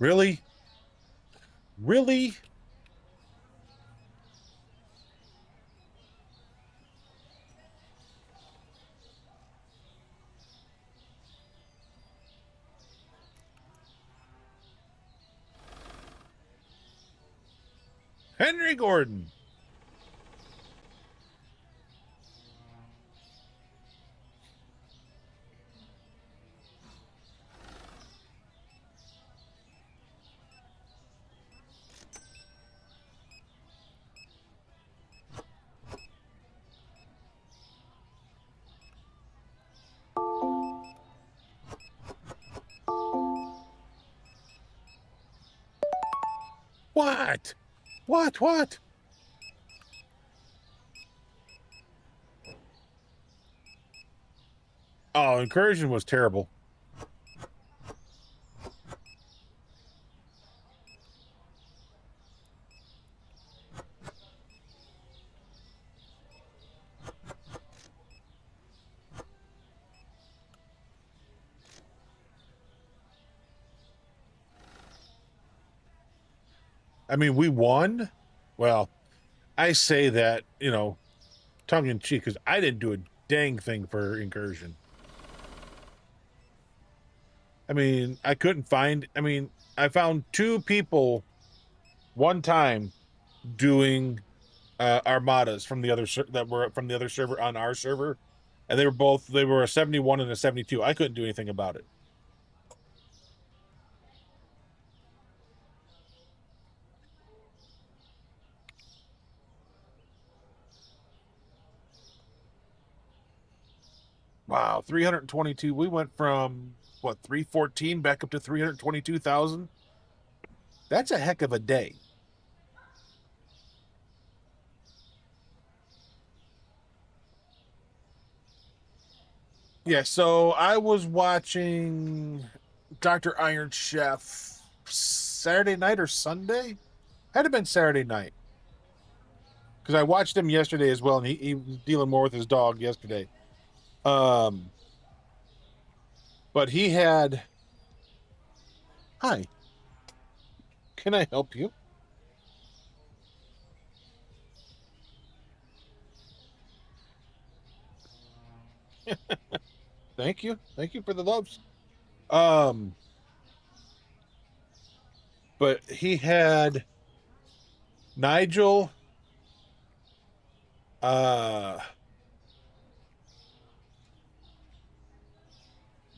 Really? Really? Henry Gordon. What? What? Oh, Incursion was terrible. I mean, we won. Well, I say that, tongue in cheek, because I didn't do a dang thing for Incursion. I mean, I found 2 people one time doing armadas from the other that were from the other server on our server, and they were a 71 and a 72. I couldn't do anything about it. Wow, 322. We went from what, 314 back up to 322,000. That's a heck of a day. Yeah, so I was watching Dr. Iron Chef Saturday night or Sunday? Had to have been Saturday night. Because I watched him yesterday as well, and he was dealing more with his dog yesterday. But he had... Hi. Can I help you? Thank you. Thank you for the loves. But he had Nigel,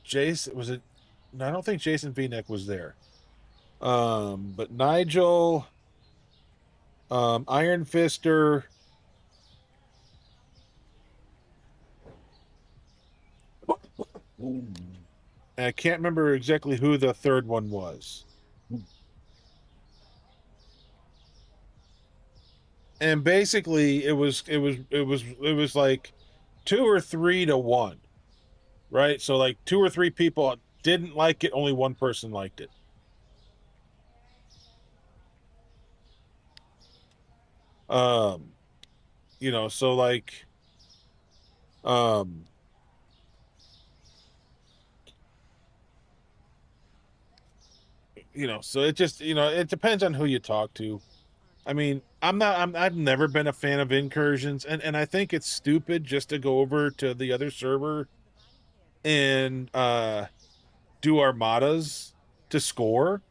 Jason, was it? No, I don't think Jason V-Neck was there. But Nigel, Iron Fister, and I can't remember exactly who the third one was. And basically it was like 2 or 3 to 1. Right? So like 2 or 3 people didn't like it, only 1 person liked it. So like so it just, it depends on who you talk to. I mean, I've never been a fan of incursions, and I think it's stupid just to go over to the other server and do armadas to score.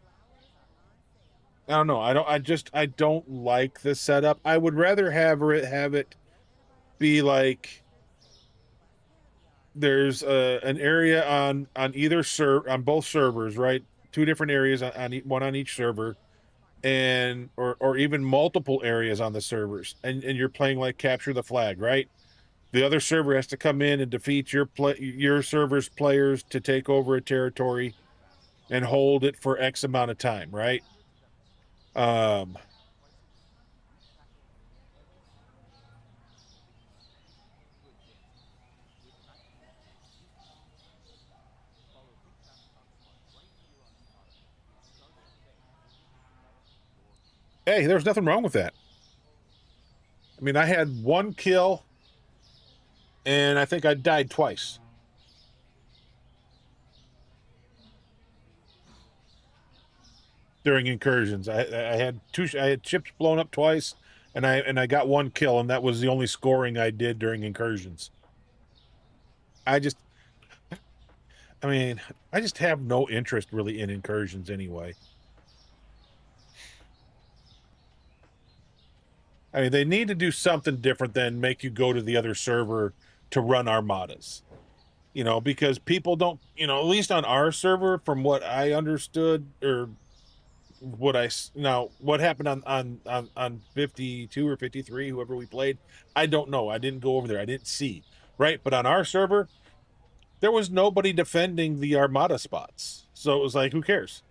I don't know. I don't like the setup. I would rather have it be like there's an area on either on both servers, right? 2 different areas one on each server, and or even multiple areas on the servers, and you're playing like capture the flag, right? The other server has to come in and defeat your server's players to take over a territory and hold it for X amount of time, right? Hey, there's nothing wrong with that. I mean, I had 1 kill, and I think I died twice. during incursions. I had I had ships blown up twice, and I got one kill, and that was the only scoring I did during incursions. I mean, I just have no interest really in incursions anyway. I mean, they need to do something different than make you go to the other server to run armadas. You know, because people don't, you know, at least on our server, from what I understood, or what what happened on 52 or 53, whoever we played, I don't know. I didn't go over there. I didn't see. Right? But on our server, there was nobody defending the armada spots. So it was like, who cares?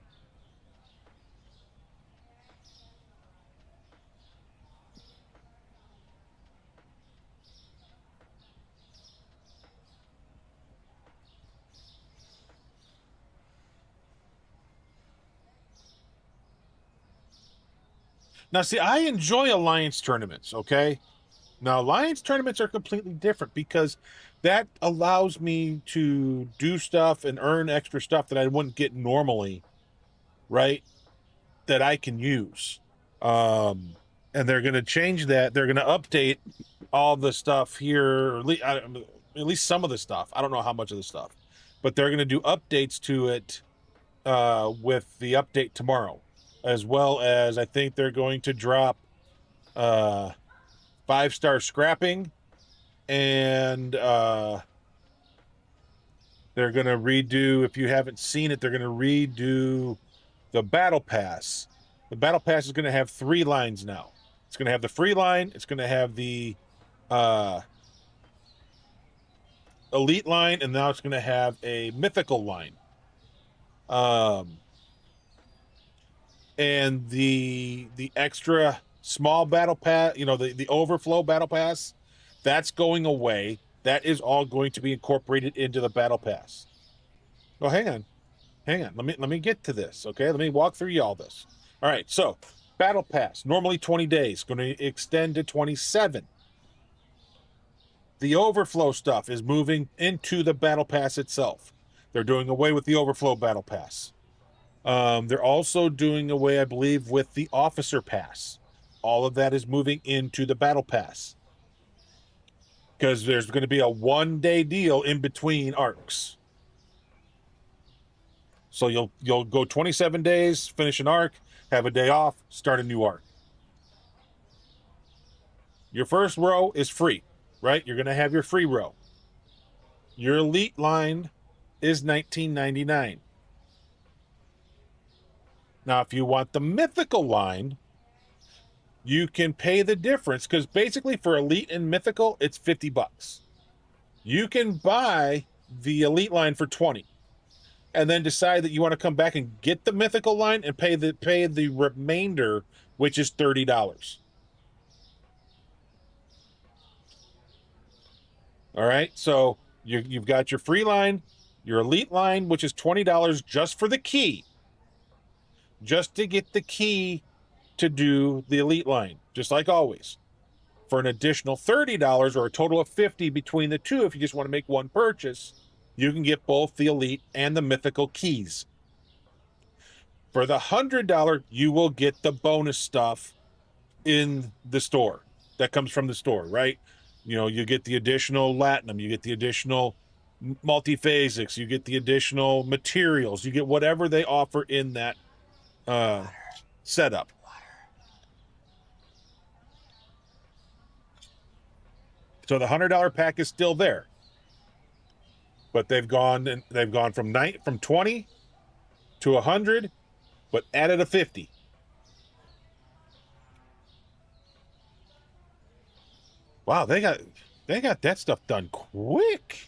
Now, see, I enjoy alliance tournaments, okay? Now, alliance tournaments are completely different because that allows me to do stuff and earn extra stuff that I wouldn't get normally, right? That I can use. And they're going to change that. They're going to update all the stuff here, or at least some of the stuff. I don't know how much of the stuff, but they're going to do updates to it with the update tomorrow, as well as I think they're going to drop 5-star scrapping, and they're going to redo, if you haven't seen it, they're going to redo the battle pass. The battle pass is going to have 3 lines now. It's going to have the free line, it's going to have the elite line, and now it's going to have a mythical line. And the extra small battle pass, you know, the overflow battle pass, that's going away. That is all going to be incorporated into the battle pass. Oh, hang on. Let me get to this, okay? Let me walk through y'all this. All right, so battle pass, normally 20 days, going to extend to 27. The overflow stuff is moving into the battle pass itself. They're doing away with the overflow battle pass. They're also doing away, I believe, with the officer pass. All of that is moving into the battle pass, because there's going to be a 1-day deal in between arcs. So you'll go 27 days, finish an arc, have a day off, start a new arc. Your first row is free, right? You're going to have your free row. Your elite line is $19.99. Now, if you want the mythical line, you can pay the difference, because basically for elite and mythical, it's $50. You can buy the elite line for 20, and then decide that you want to come back and get the mythical line and pay the remainder, which is $30. All right, so you've got your free line, your elite line, which is $20 just for the key, just to get the key to do the elite line, just like always. For an additional $30, or a total of $50 between the two, if you just want to make one purchase, you can get both the elite and the mythical keys. For the $100, you will get the bonus stuff in the store that comes from the store, right? You know, you get the additional latinum, you get the additional multiphasics, you get the additional materials, you get whatever they offer in that setup. So the $100 pack is still there, but they've gone from 20 to 100, but added a 50. Wow, they got that stuff done quick.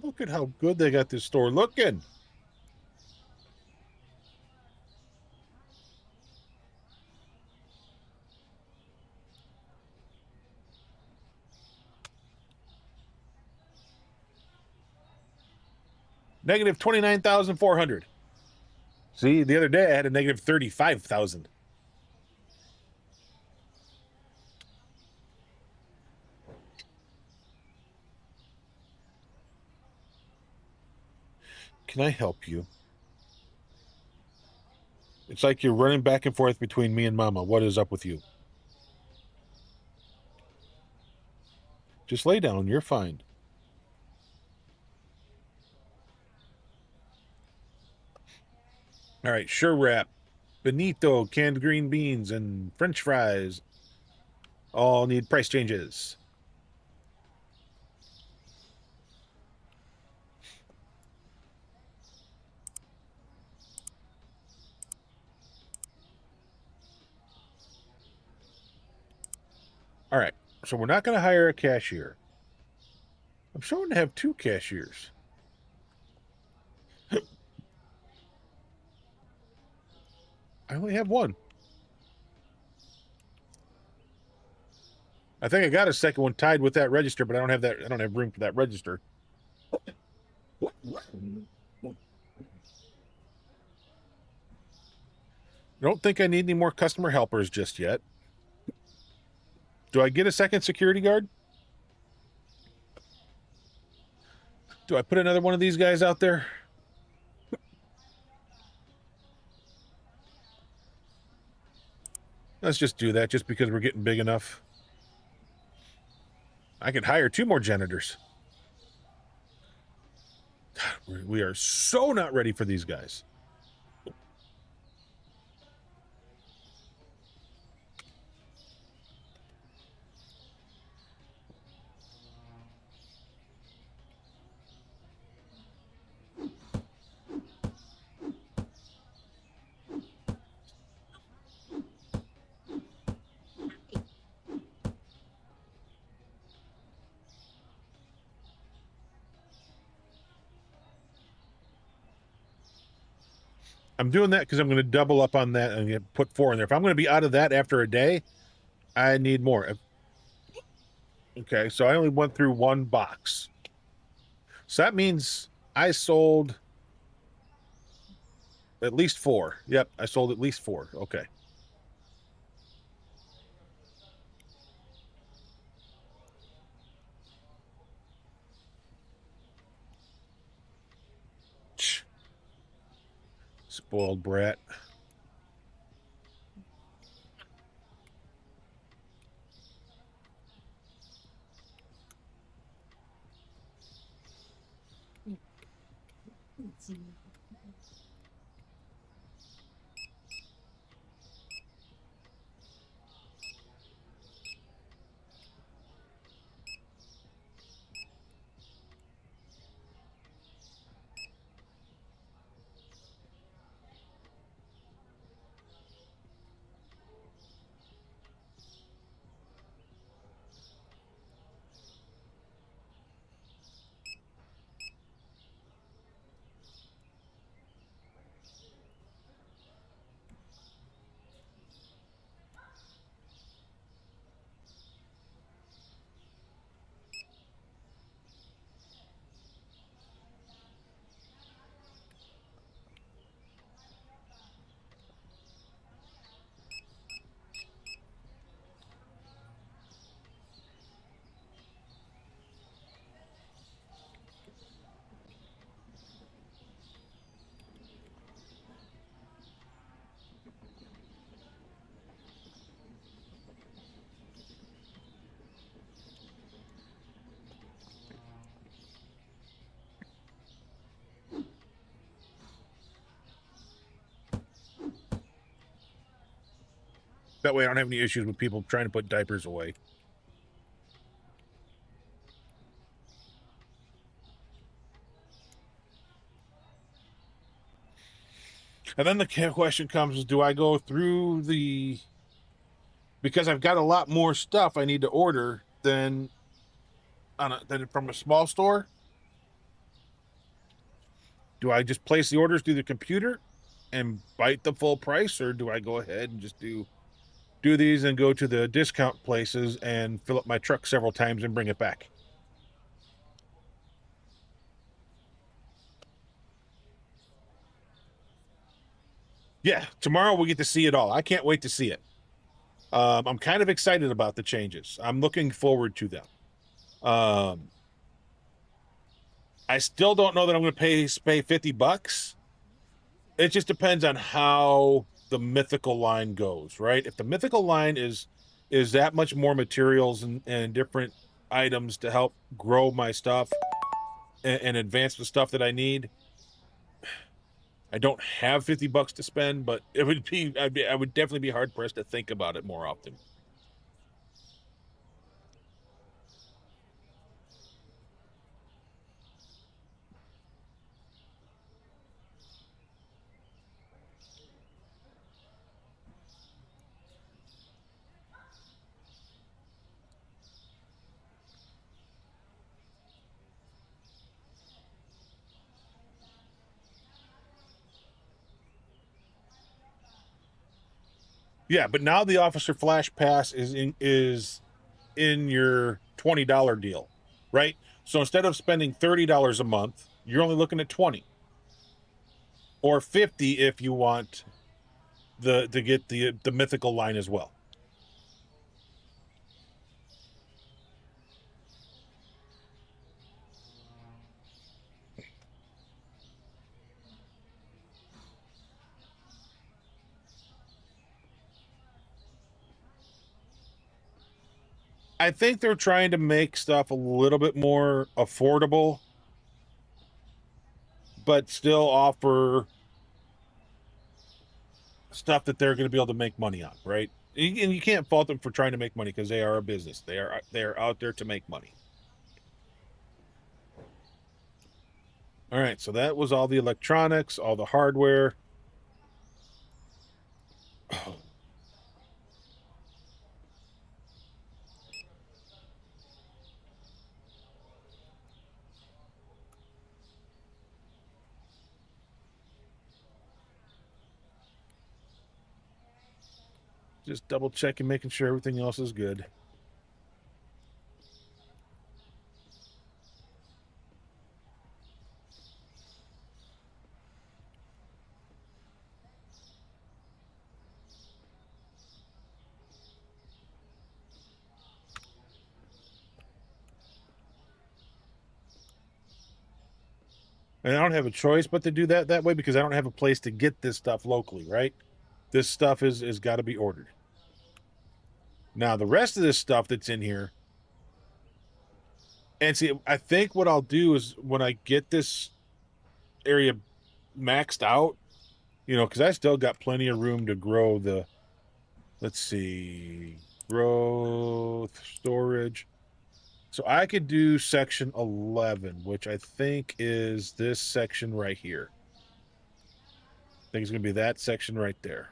Look at how good they got this store looking. Negative 29,400. See, the other day I had a negative 35,000. can I help you? It's like you're running back and forth between me and Mama. What is up with you? Just lay down. You're fine. All right, sure wrap, Benito, canned green beans, and French fries all need price changes. All right, so we're not going to hire a cashier. I'm showing to have 2 cashiers. I only have 1. I think I got a second one tied with that register, but I don't have that. I don't have room for that register. I don't think I need any more customer helpers just yet. Do I get a second security guard? Do I put another one of these guys out there? Let's just do that just because we're getting big enough. I could hire 2 more janitors. We are so not ready for these guys. I'm doing that because I'm going to double up on that and put 4 in there. If I'm going to be out of that after a day, I need more. Okay, so I only went through 1 box. So that means I sold at least 4. Yep, I sold at least 4. Okay. Spoiled brat. That way I don't have any issues with people trying to put diapers away. And then the question comes is, do I go through the... Because I've got a lot more stuff I need to order than from a small store. Do I just place the orders through the computer and bite the full price, or do I go ahead and just do these and go to the discount places and fill up my truck several times and bring it back? Yeah, tomorrow we'll get to see it all. I can't wait to see it. I'm kind of excited about the changes. I'm looking forward to them. I still don't know that I'm going to pay $50. It just depends on how the mythical line goes, right? If the mythical line is that much more materials and different items to help grow my stuff and advance the stuff that I need, I don't have $50 to spend, but it would be I would definitely be hard pressed to think about it more often. Yeah, but now the Officer Flash Pass is in your $20 deal, right? So instead of spending $30 a month, you're only looking at 20 or 50 if you want to get the mythical line as well. I think they're trying to make stuff a little bit more affordable, but still offer stuff that they're going to be able to make money on, right? And you can't fault them for trying to make money because they are a business. They're out there to make money. All right, so that was all the electronics, all the hardware. Just double checking, making sure everything else is good. And I don't have a choice but to do that way because I don't have a place to get this stuff locally, right? This stuff is got to be ordered. Now, the rest of this stuff that's in here, and see, I think what I'll do is when I get this area maxed out, because I still got plenty of room to grow let's see, growth, storage. So I could do section 11, which I think is this section right here. I think it's going to be that section right there.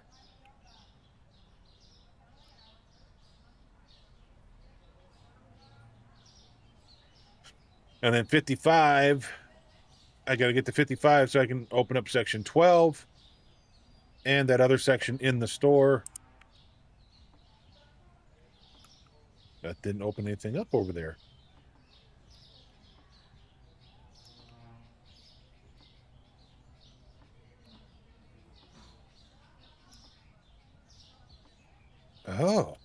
And then 55, I got to get to 55 so I can open up section 12 and that other section in the store. That didn't open anything up over there. Oh.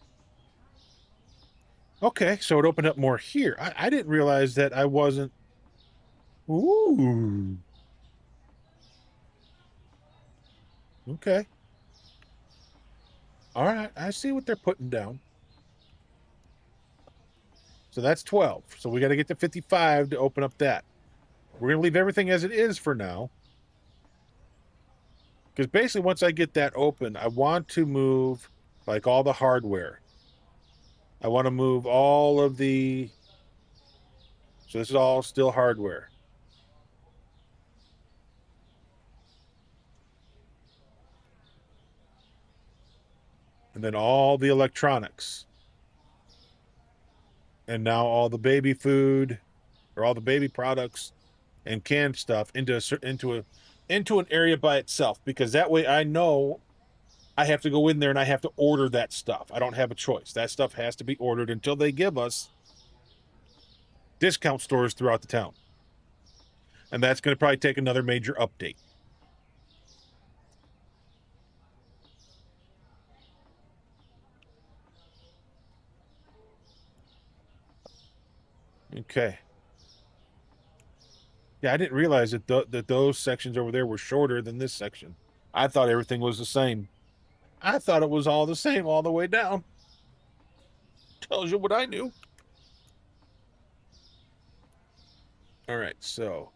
Okay, so it opened up more here. I didn't realize that I wasn't. Ooh. Okay. All right, I see what they're putting down. So that's 12. So we got to get to 55 to open up that. We're going to leave everything as it is for now. Because basically, once I get that open, I want to move like all the hardware. I want to move all of the. So this is all still hardware. And then all the electronics. And now all the baby food or all the baby products and canned stuff into an area by itself, because that way I know I have to go in there and I have to order that stuff. I don't have a choice. That stuff has to be ordered until they give us discount stores throughout the town. And that's going to probably take another major update. Okay. Yeah, I didn't realize that those sections over there were shorter than this section. I thought everything was the same. I thought it was all the same all the way down. Tells you what I knew. All right, so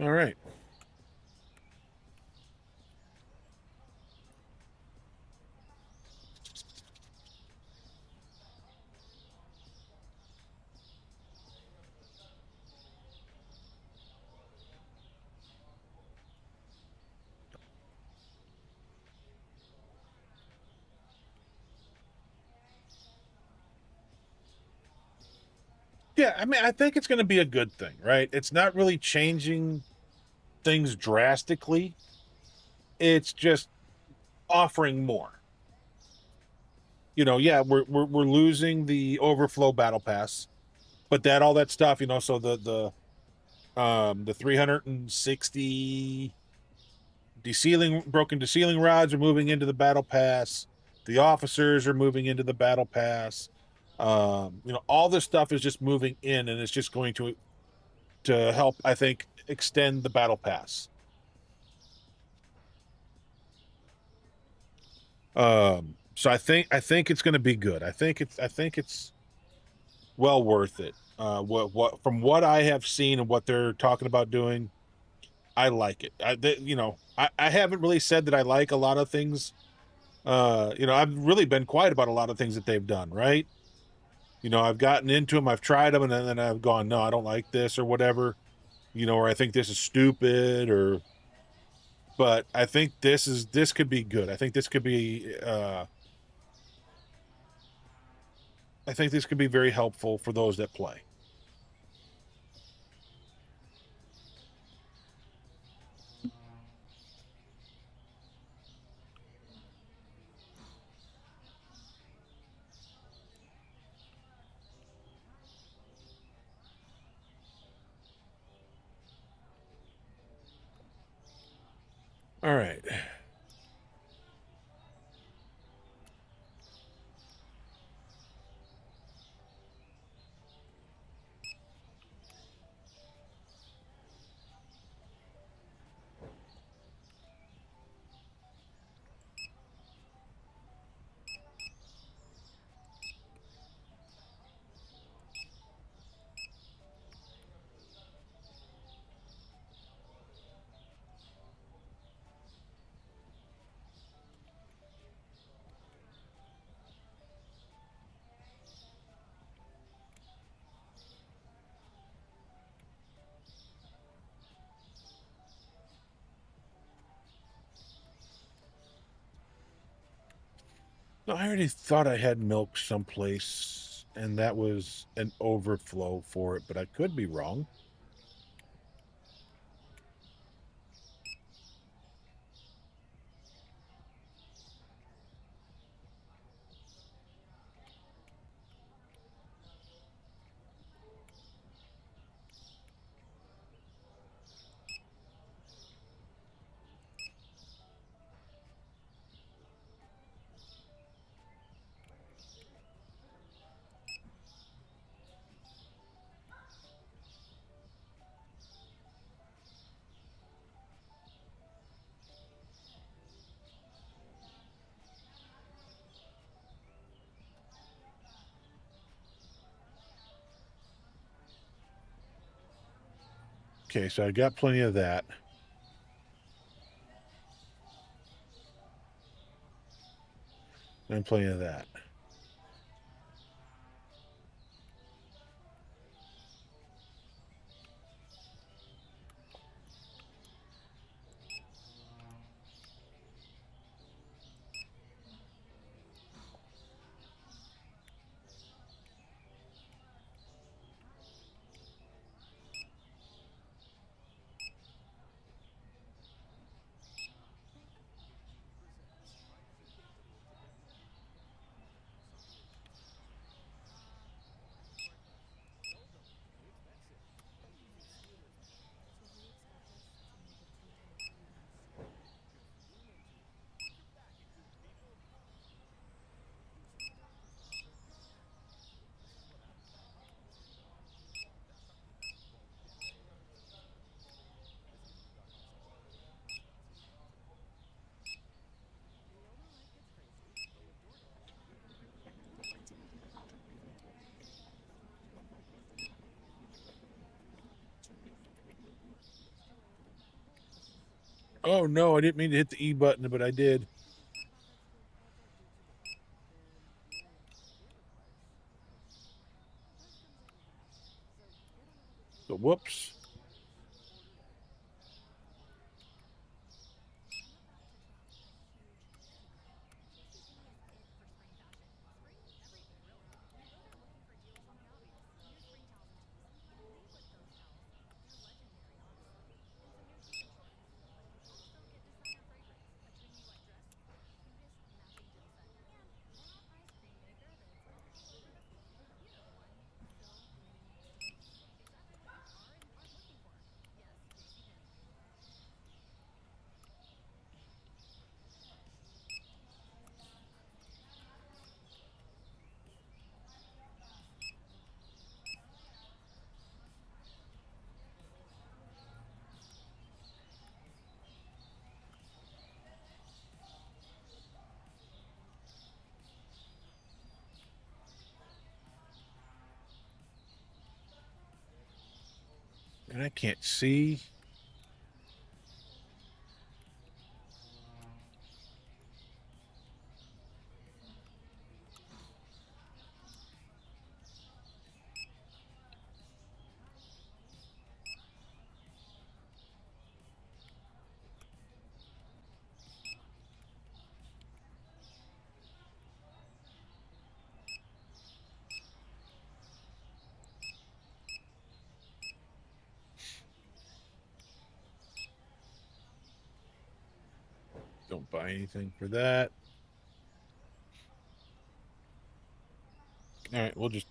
all right. Yeah, I mean, I think it's going to be a good thing, right? It's not really changing things drastically. It's just offering more. Yeah, we're losing the overflow battle pass, but all that stuff, so the 360 broken deceiling rods are moving into the battle pass. The officers are moving into the battle pass. All this stuff is just moving in, and it's just going to help, I think, extend the battle pass. So I think it's going to be good. I think it's well worth it. What from what I have seen and what they're talking about doing, I like it. I haven't really said that I like a lot of things. I've really been quiet about a lot of things that they've done, right? I've gotten into them, I've tried them, and then I've gone, no, I don't like this or whatever. Or I think this is stupid, but I think this could be good. I think this could be very helpful for those that play. All right. No, I already thought I had milk someplace, and that was an overflow for it, but I could be wrong. Okay, so I got plenty of that. And plenty of that. Oh no, I didn't mean to hit the E button, but I did. So whoops. And I can't see. Don't buy anything for that. All right, we'll just,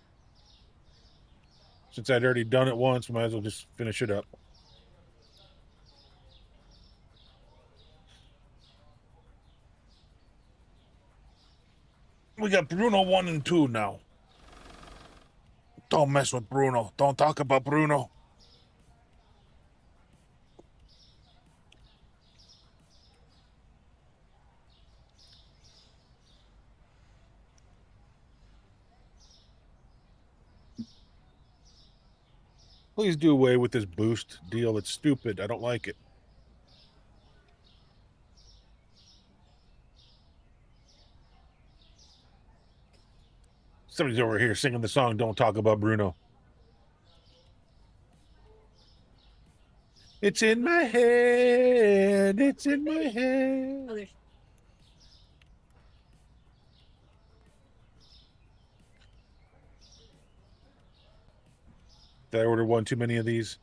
since I'd already done it once, might as well just finish it up. We got Bruno 1 and 2 now. Don't mess with Bruno. Don't talk about Bruno. Please do away with this boost deal. It's stupid. I don't like it. Somebody's over here singing the song Don't Talk About Bruno. It's in my head. It's in my head. Oh, there's Did I order one too many of these?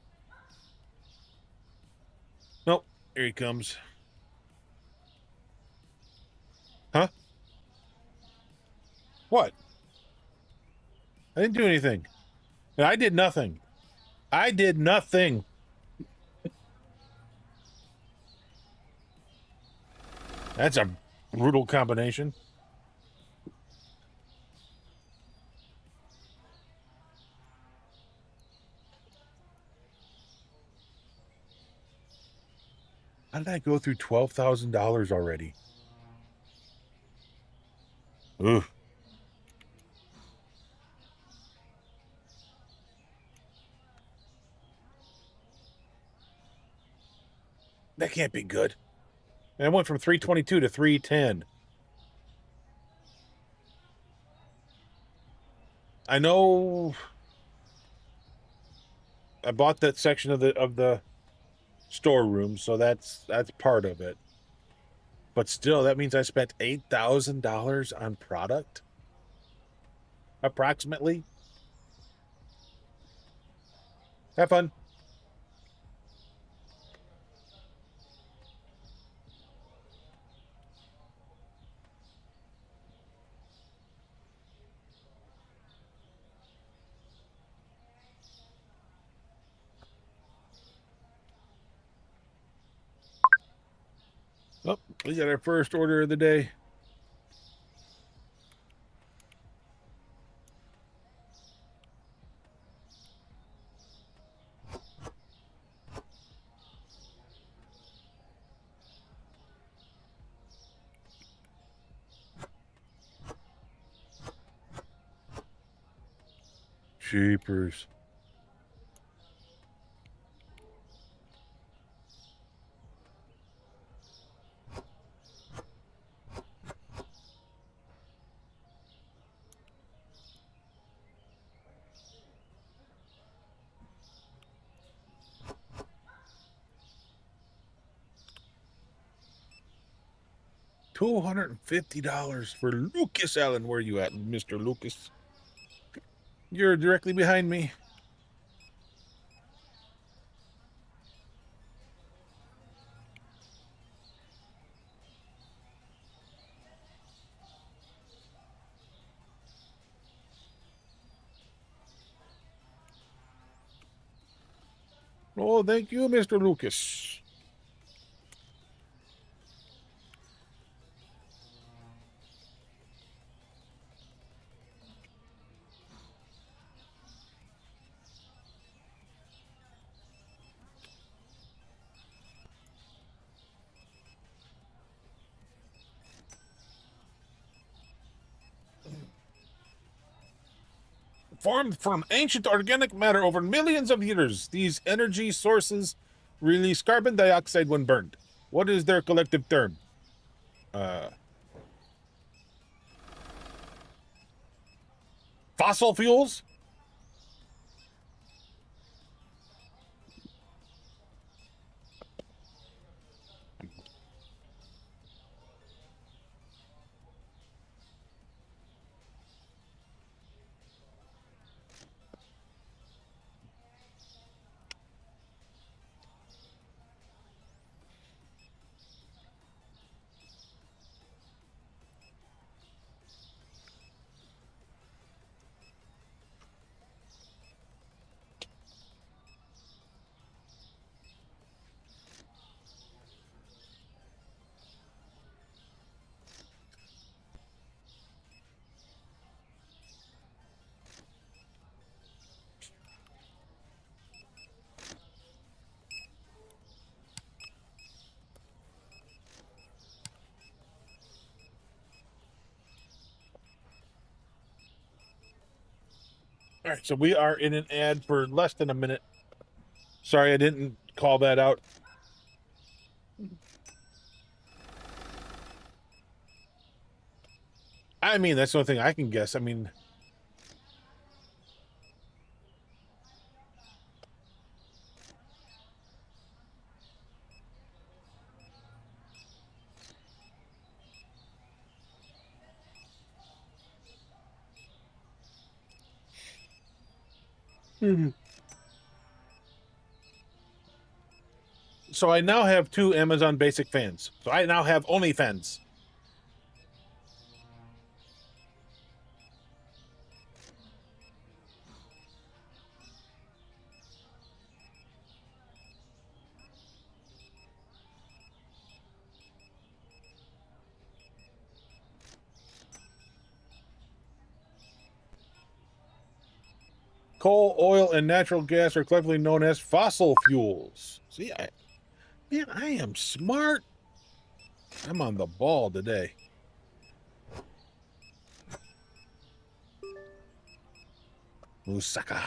Nope. Here he comes. Huh? What? I didn't do anything. I did nothing. I did nothing. That's a brutal combination. How did I go through $12,000 already? Ooh. That can't be good. And I went from 322 to 310. I know I bought that section of the storeroom, so that's part of it. But still, that means I spent $8,000 on product, approximately. Have fun. Oh, we got our first order of the day. Jeepers. $250 for Lucas Allen. Where you at, Mr. Lucas? You're directly behind me. Oh, thank you, Mr. Lucas. Formed from ancient organic matter over millions of years, these energy sources release carbon dioxide when burned. What is their collective term? Fossil fuels? All right, so we are in an ad for less than a minute. Sorry, I didn't call that out. I mean, that's the only thing I can guess. I mean, so I now have 2 Amazon Basic fans. So I now have OnlyFans. Coal, oil, and natural gas are collectively known as fossil fuels. See, man, I am smart. I'm on the ball today. Musaka.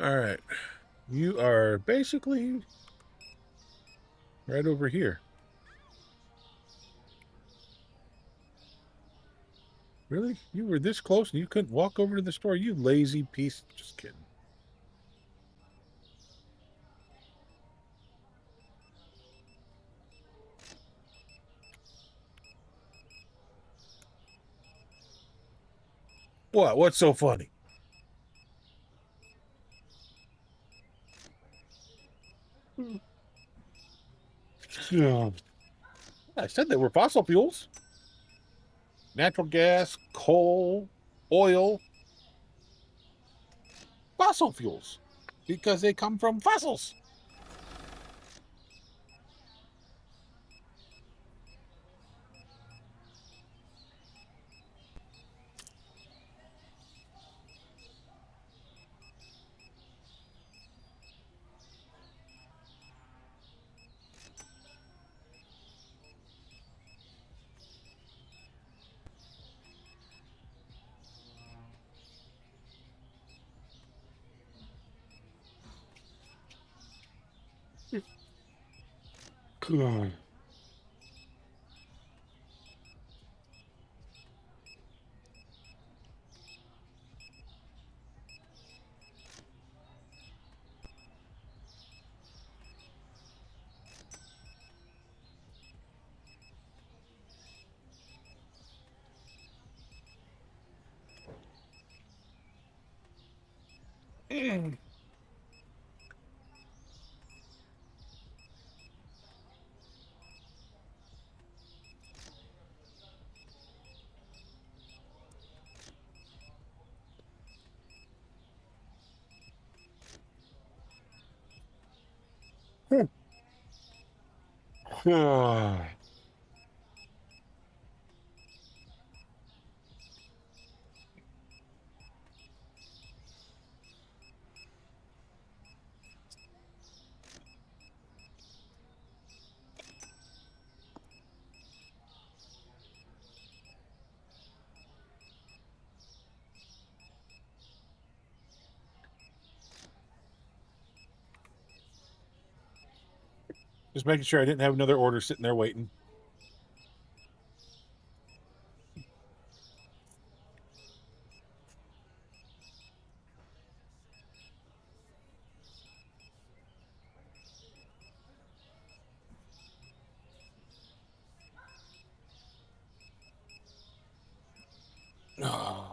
All right. You are basically right over here. Really? You were this close and you couldn't walk over to the store? You lazy piece. Just kidding. What? What's so funny? Yeah. I said they were fossil fuels. Natural gas, coal, oil. Fossil fuels. Because they come from fossils. God. God. Just making sure I didn't have another order sitting there waiting. Oh.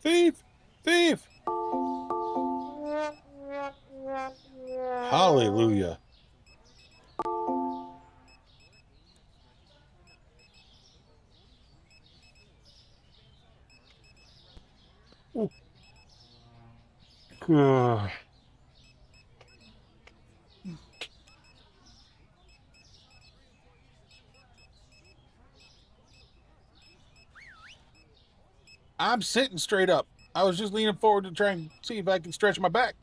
Thief! Thief! Hallelujah. God. I'm sitting straight up. I was just leaning forward to try and see if I can stretch my back.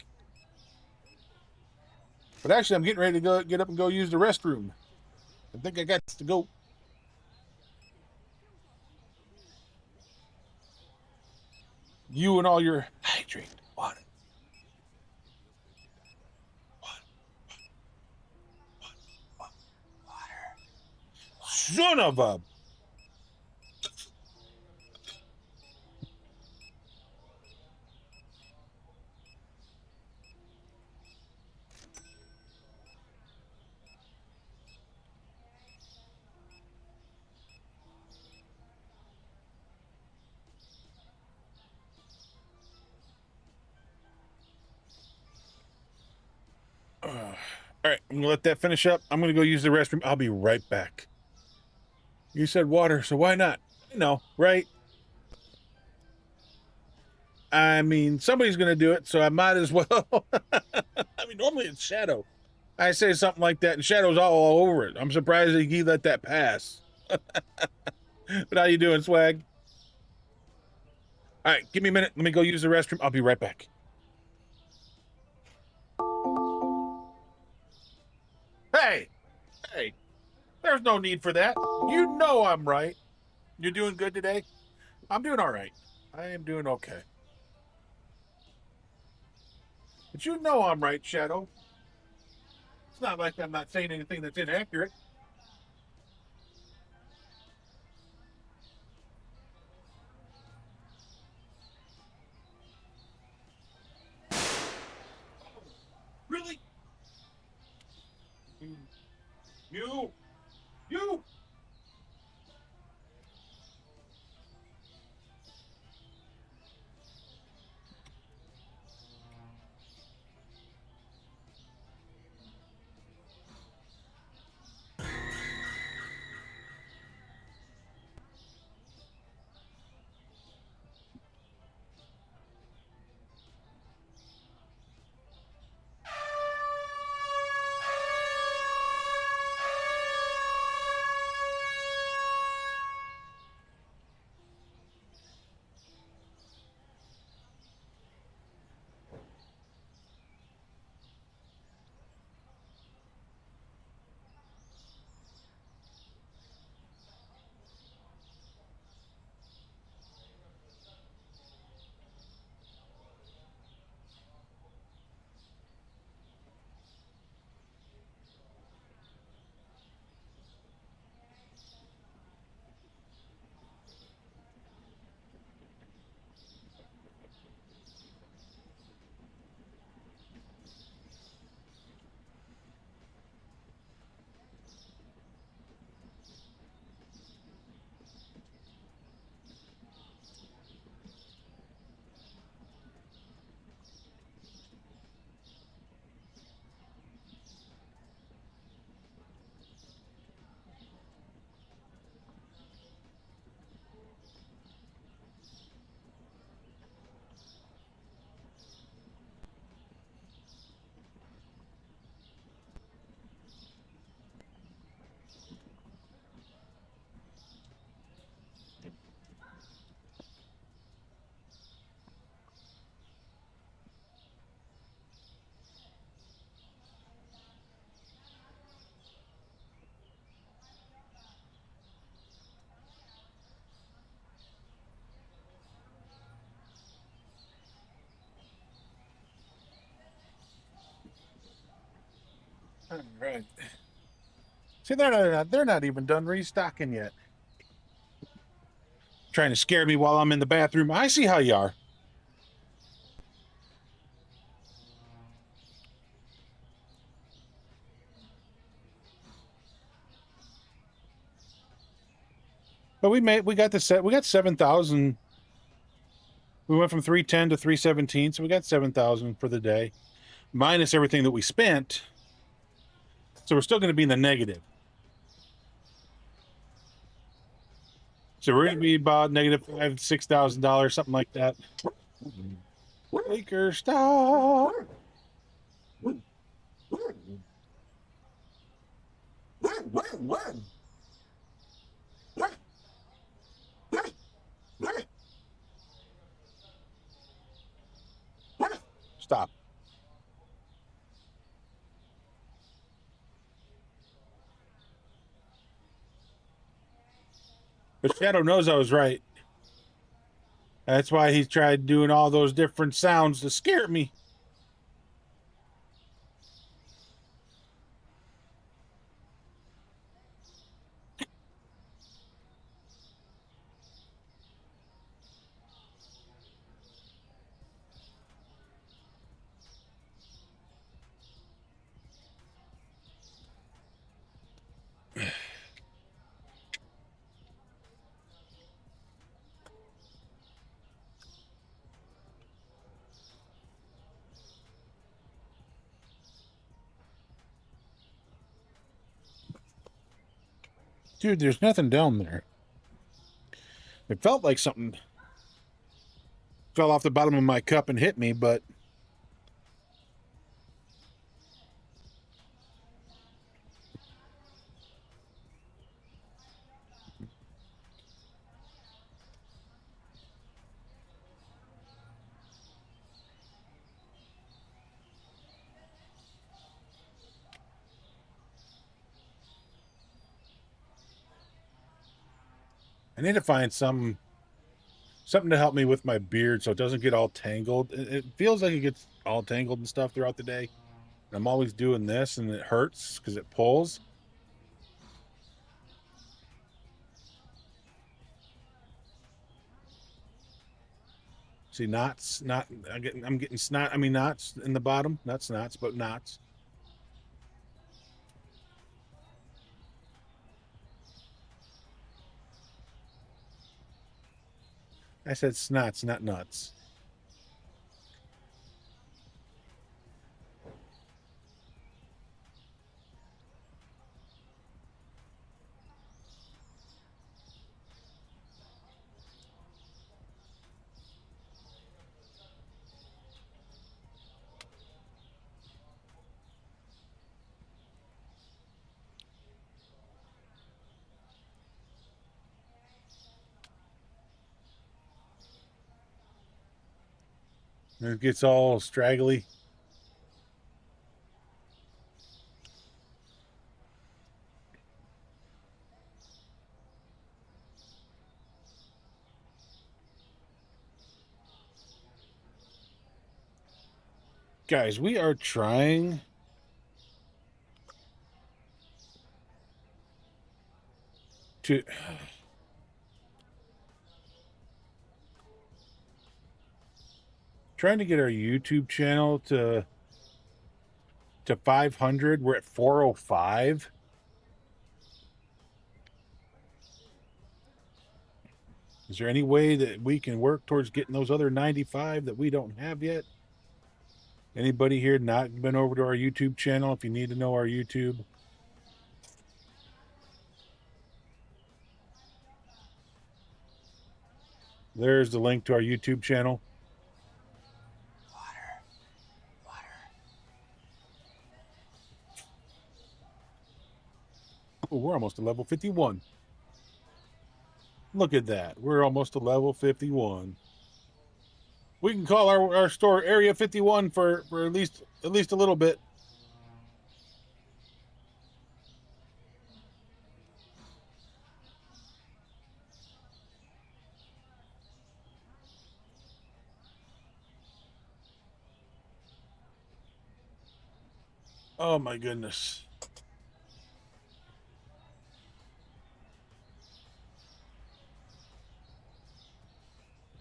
But actually, I'm getting ready to get up and go use the restroom. I think I got to go. You and all your hydrate water. Water. Son of a. All right, I'm gonna let that finish up. I'm gonna go use the restroom. I'll be right back. You said water, so why not? No, right? I mean, somebody's gonna do it, so I might as well. I mean, normally it's Shadow. I say something like that, and Shadow's all over it. I'm surprised that he let that pass. But how you doing, Swag? All right, give me a minute. Let me go use the restroom. I'll be right back. Hey, hey, there's no need for that. You know I'm right. You doing good today? I'm doing all right. I am doing okay. But you know I'm right, Shadow. It's not like I'm not saying anything that's inaccurate. Really? You! You! All right. See, they're not even done restocking yet. Trying to scare me while I'm in the bathroom. I see how you are. But we got 7,000. We went from 310 to 317, so we got 7,000 for the day, minus everything that we spent. So we're still going to be in the negative. So we're going to be about negative $5,000-6,000, something like that. Baker, stop. Stop. But Shadow knows I was right. That's why he tried doing all those different sounds to scare me. Dude, there's nothing down there. It felt like something fell off the bottom of my cup and hit me, but I need to find something to help me with my beard so it doesn't get all tangled. It feels like it gets all tangled and stuff throughout the day. And I'm always doing this and it hurts because it pulls. See, knots, I'm getting snot, knots in the bottom, not snots, but knots. I said snots, not nuts. And it gets all straggly. Guys, we are trying to get our YouTube channel to 500. We're at 405. Is there any way that we can work towards getting those other 95 that we don't have yet? Anybody here not been over to our YouTube channel? If you need to know our YouTube, there's the link to our YouTube channel. Oh, we're almost to level 51. Look at that. We're almost to level 51. We can call our store Area 51 for at least a little bit. Oh my goodness.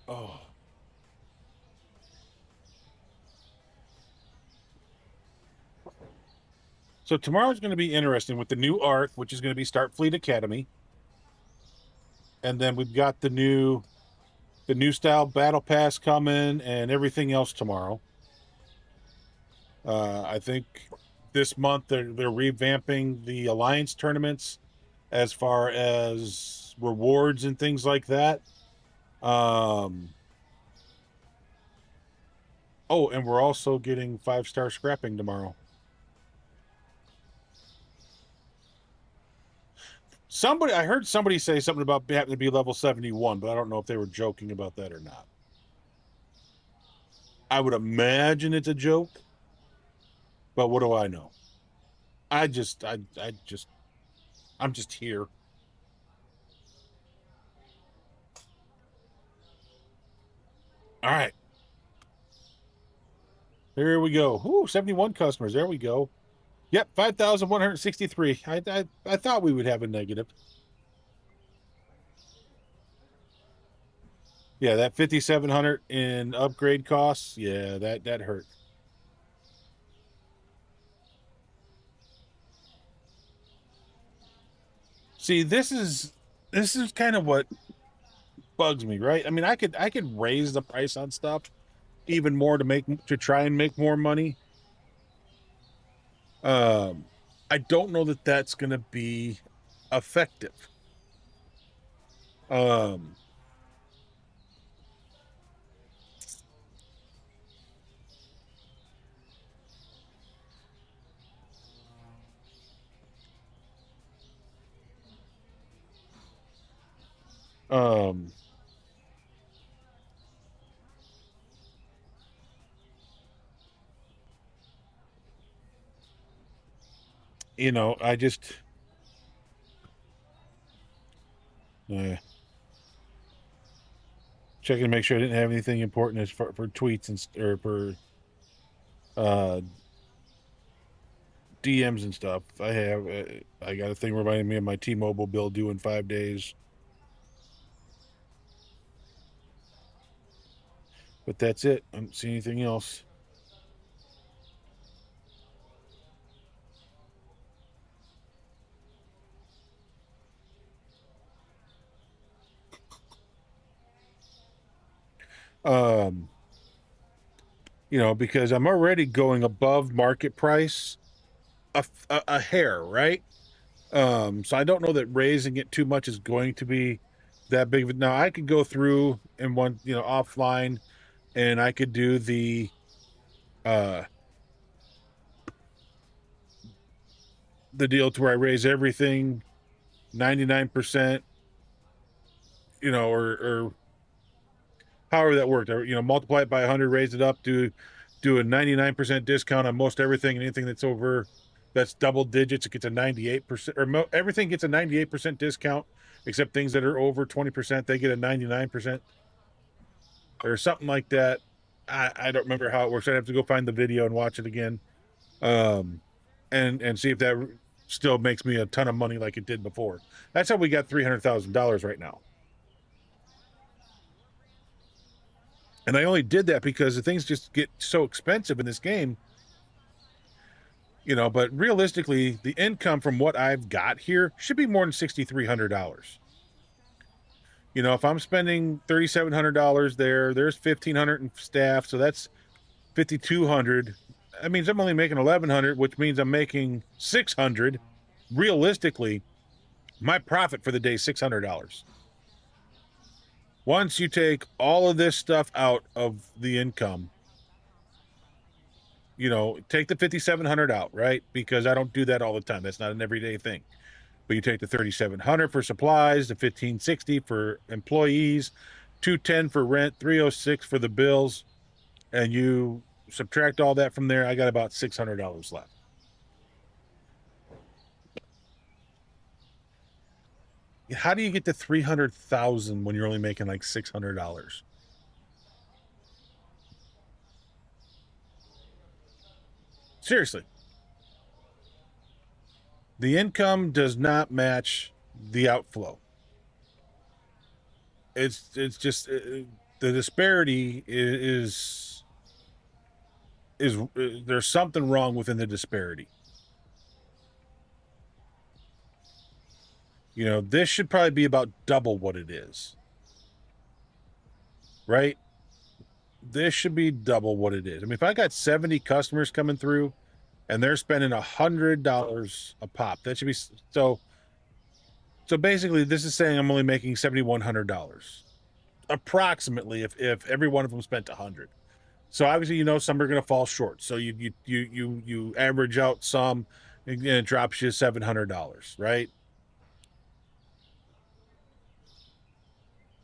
Oh. So tomorrow's going to be interesting with the new arc, which is going to be Starfleet Academy. And then we've got the new style battle pass coming and everything else tomorrow. I think this month they're revamping the alliance tournaments as far as rewards and things like that. Oh, and we're also getting 5-star scrapping tomorrow. I heard somebody say something about having to be level 71, but I don't know if they were joking about that or not. I would imagine it's a joke, but what do I know? I'm just here. All right. Here we go. Ooh, 71 customers. There we go. Yep, 5,163. I thought we would have a negative. Yeah, that 5,700 in upgrade costs. Yeah, that hurt. See, this is kind of what bugs me, right? I mean, I could raise the price on stuff even more to try and make more money. I don't know that that's going to be effective. I just checking to make sure I didn't have anything important as for tweets or for DMs and stuff. I got a thing reminding me of my T-Mobile bill due in 5 days. But that's it. I don't see anything else. Because I'm already going above market price a hair, right? So I don't know that raising it too much is going to be that big of now I could go through and offline, and I could do the deal to where I raise everything 99%, or however that worked, or multiply it by 100, raise it up, do a 99% discount on most everything, and anything that's double digits, it gets a 98%, or everything gets a 98% discount except things that are over 20%, they get a 99% or something like that. I don't remember how it works. I'd have to go find the video and watch it again, and see if that still makes me a ton of money like it did before. That's how we got $300,000 right now. And I only did that because the things just get so expensive in this game. But realistically, the income from what I've got here should be more than $6,300. If I'm spending $3,700 there's $1,500 in staff, so that's $5,200. That means I'm only making $1,100, which means I'm making $600. Realistically, my profit for the day is $600. Once you take all of this stuff out of the income, take the $5,700 out, right? Because I don't do that all the time. That's not an everyday thing. But you take the $3,700 for supplies, the $1,560 for employees, $210 for rent, $306 for the bills, and you subtract all that from there. I got about $600 left. How do you get to $300,000 when you're only making like $600? Seriously. The income does not match the outflow. It's just the disparity is there's something wrong within the disparity. This should probably be about double what it is. Right? This should be double what it is. I mean, if I got 70 customers coming through and they're spending $100 a pop, that should be so basically this is saying I'm only making $7,100 approximately if every one of them spent 100. So obviously some are going to fall short. So you average out some and it drops you $700, right?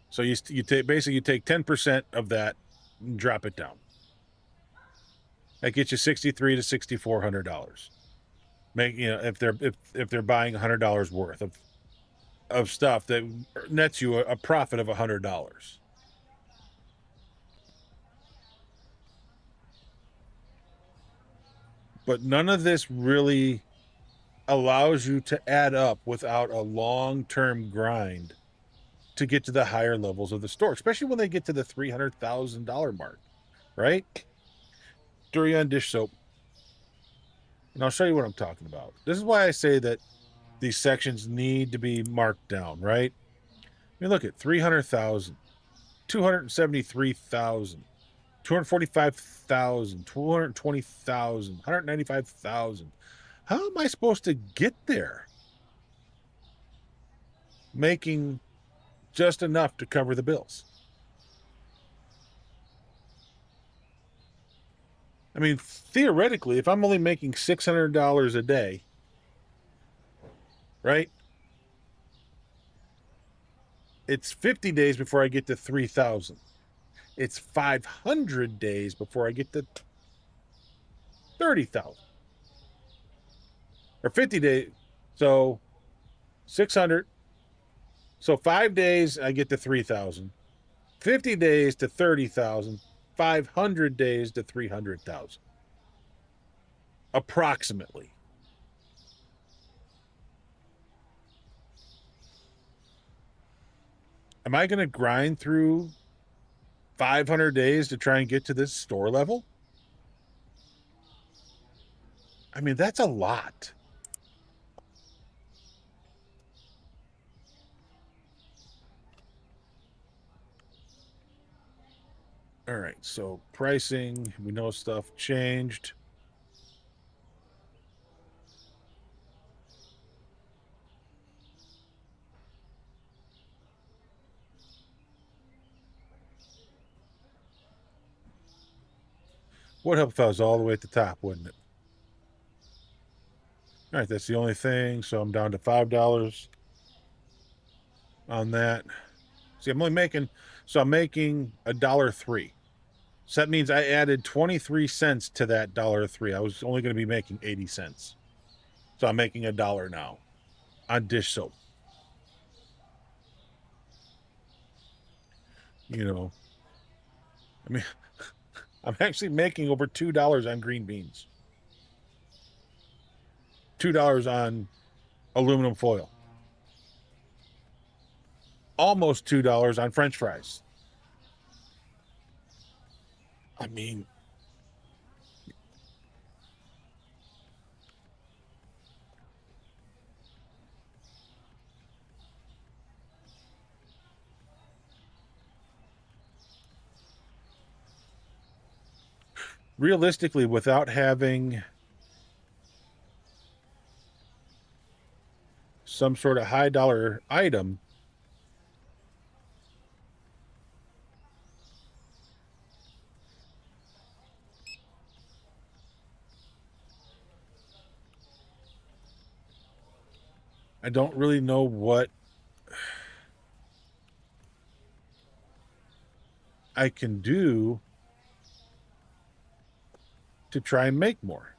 So you take 10% of that and drop it down. That gets you $6,300 to $6,400. If they're buying $100 worth of stuff, that nets you a profit of $100. But none of this really allows you to add up without a long-term grind to get to the higher levels of the store, especially when they get to the $300,000 mark, right? Durian dish soap. And I'll show you what I'm talking about. This is why I say that these sections need to be marked down, right? I mean, look at 300,000, 273,000, 245,000, 220,000, 195,000. How am I supposed to get there? Making just enough to cover the bills. I mean, theoretically, if I'm only making $600 a day, right? It's 50 days before I get to 3,000. It's 500 days before I get to 30,000. Or 50 days. So 600. So 5 days, I get to 3,000. 50 days to 30,000, 500 days to 300,000. Approximately. Am I going to grind through 500 days to try and get to this store level? I mean, that's a lot. All right, so pricing, we know stuff changed. Would help if I was all the way at the top, wouldn't it? All right, that's the only thing. So I'm down to $5 on that. See, I'm making $1.03. So that means I added 23 cents to that $1.03. I was only going to be making 80 cents. So I'm making $1 now on dish soap. You know, I mean, I'm actually making over $2 on green beans. $2 on aluminum foil. Almost $2 on French fries. I mean, realistically, without having some sort of high dollar item, I don't really know what I can do to try and make more.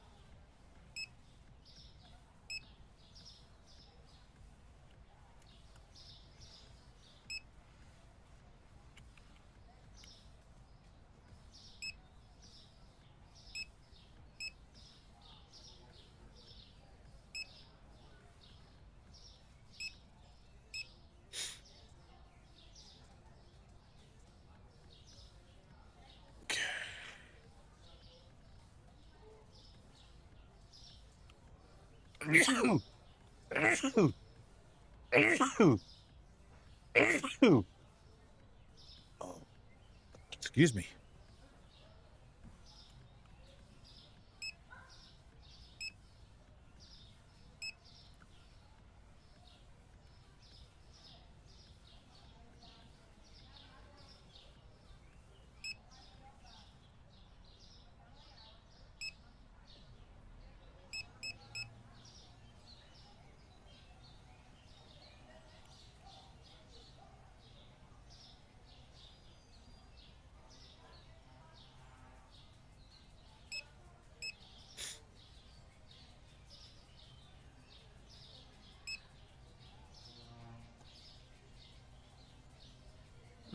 Excuse me.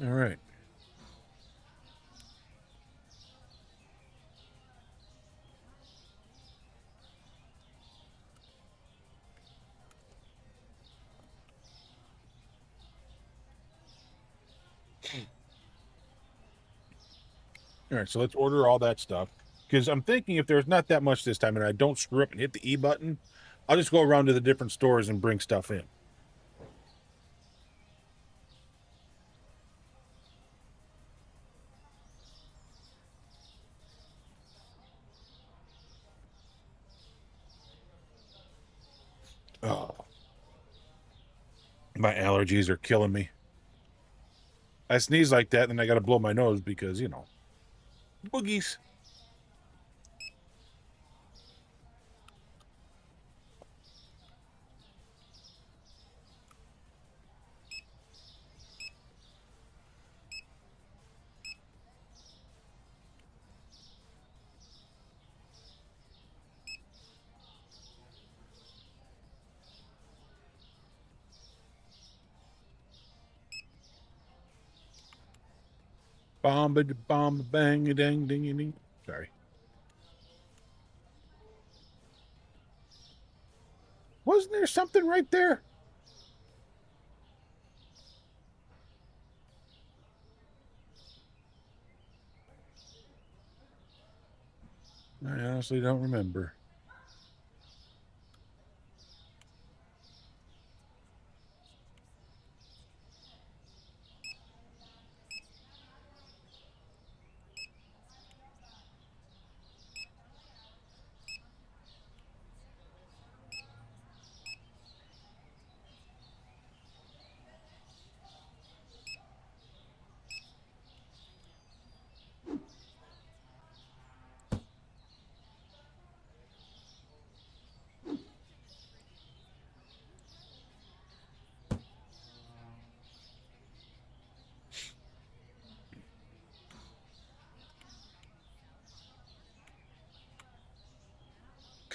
All right. All right, so let's order all that stuff. Because I'm thinking if there's not that much this time and I don't screw up and hit the E button, I'll just go around to the different stores and bring stuff in. Oh, my allergies are killing me. I sneeze like that, and I got to blow my nose because, boogies. Bomb, bomb, bang, ding, ding, ding. Sorry. Wasn't there something right there? I honestly don't remember.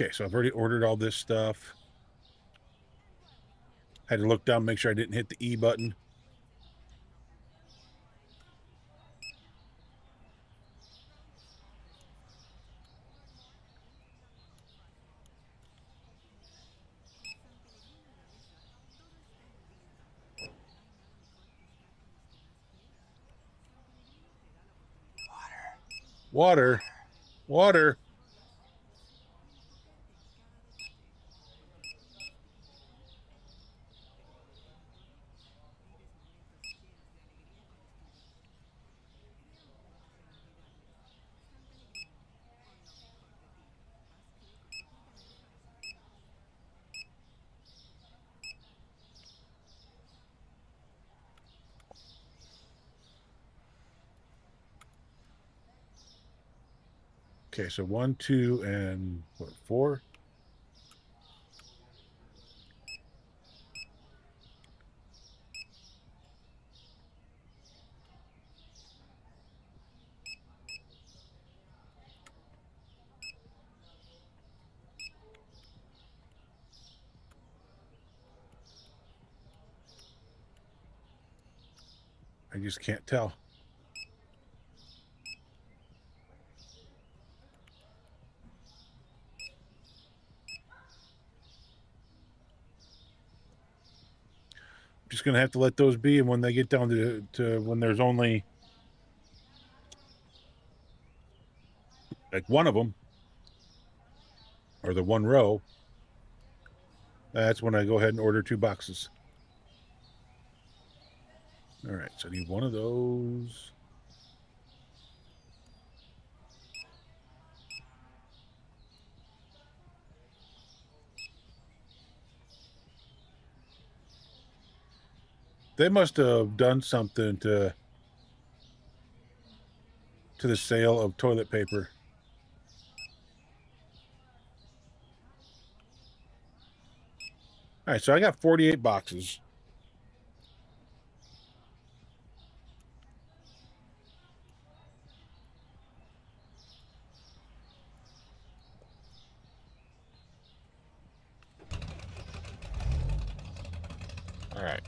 Okay, so I've already ordered all this stuff. Had to look down, make sure I didn't hit the E button. Water. Water. Okay, so 1, 2, and what, 4? I just can't tell. Just gonna have to let those be, and when they get down to when there's only like one of them or the one row, that's when I go ahead and order 2 boxes. All right, so I need one of those. They must have done something to the sale of toilet paper. All right, so I got 48 boxes. All right.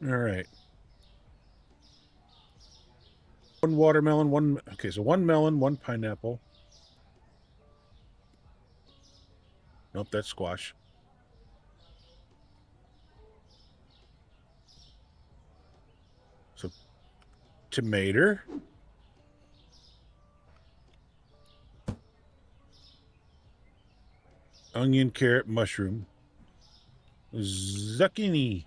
All right. 1 watermelon, 1. Okay, so 1 melon, 1 pineapple. Nope, that's squash. So tomato. Onion, carrot, mushroom. Zucchini.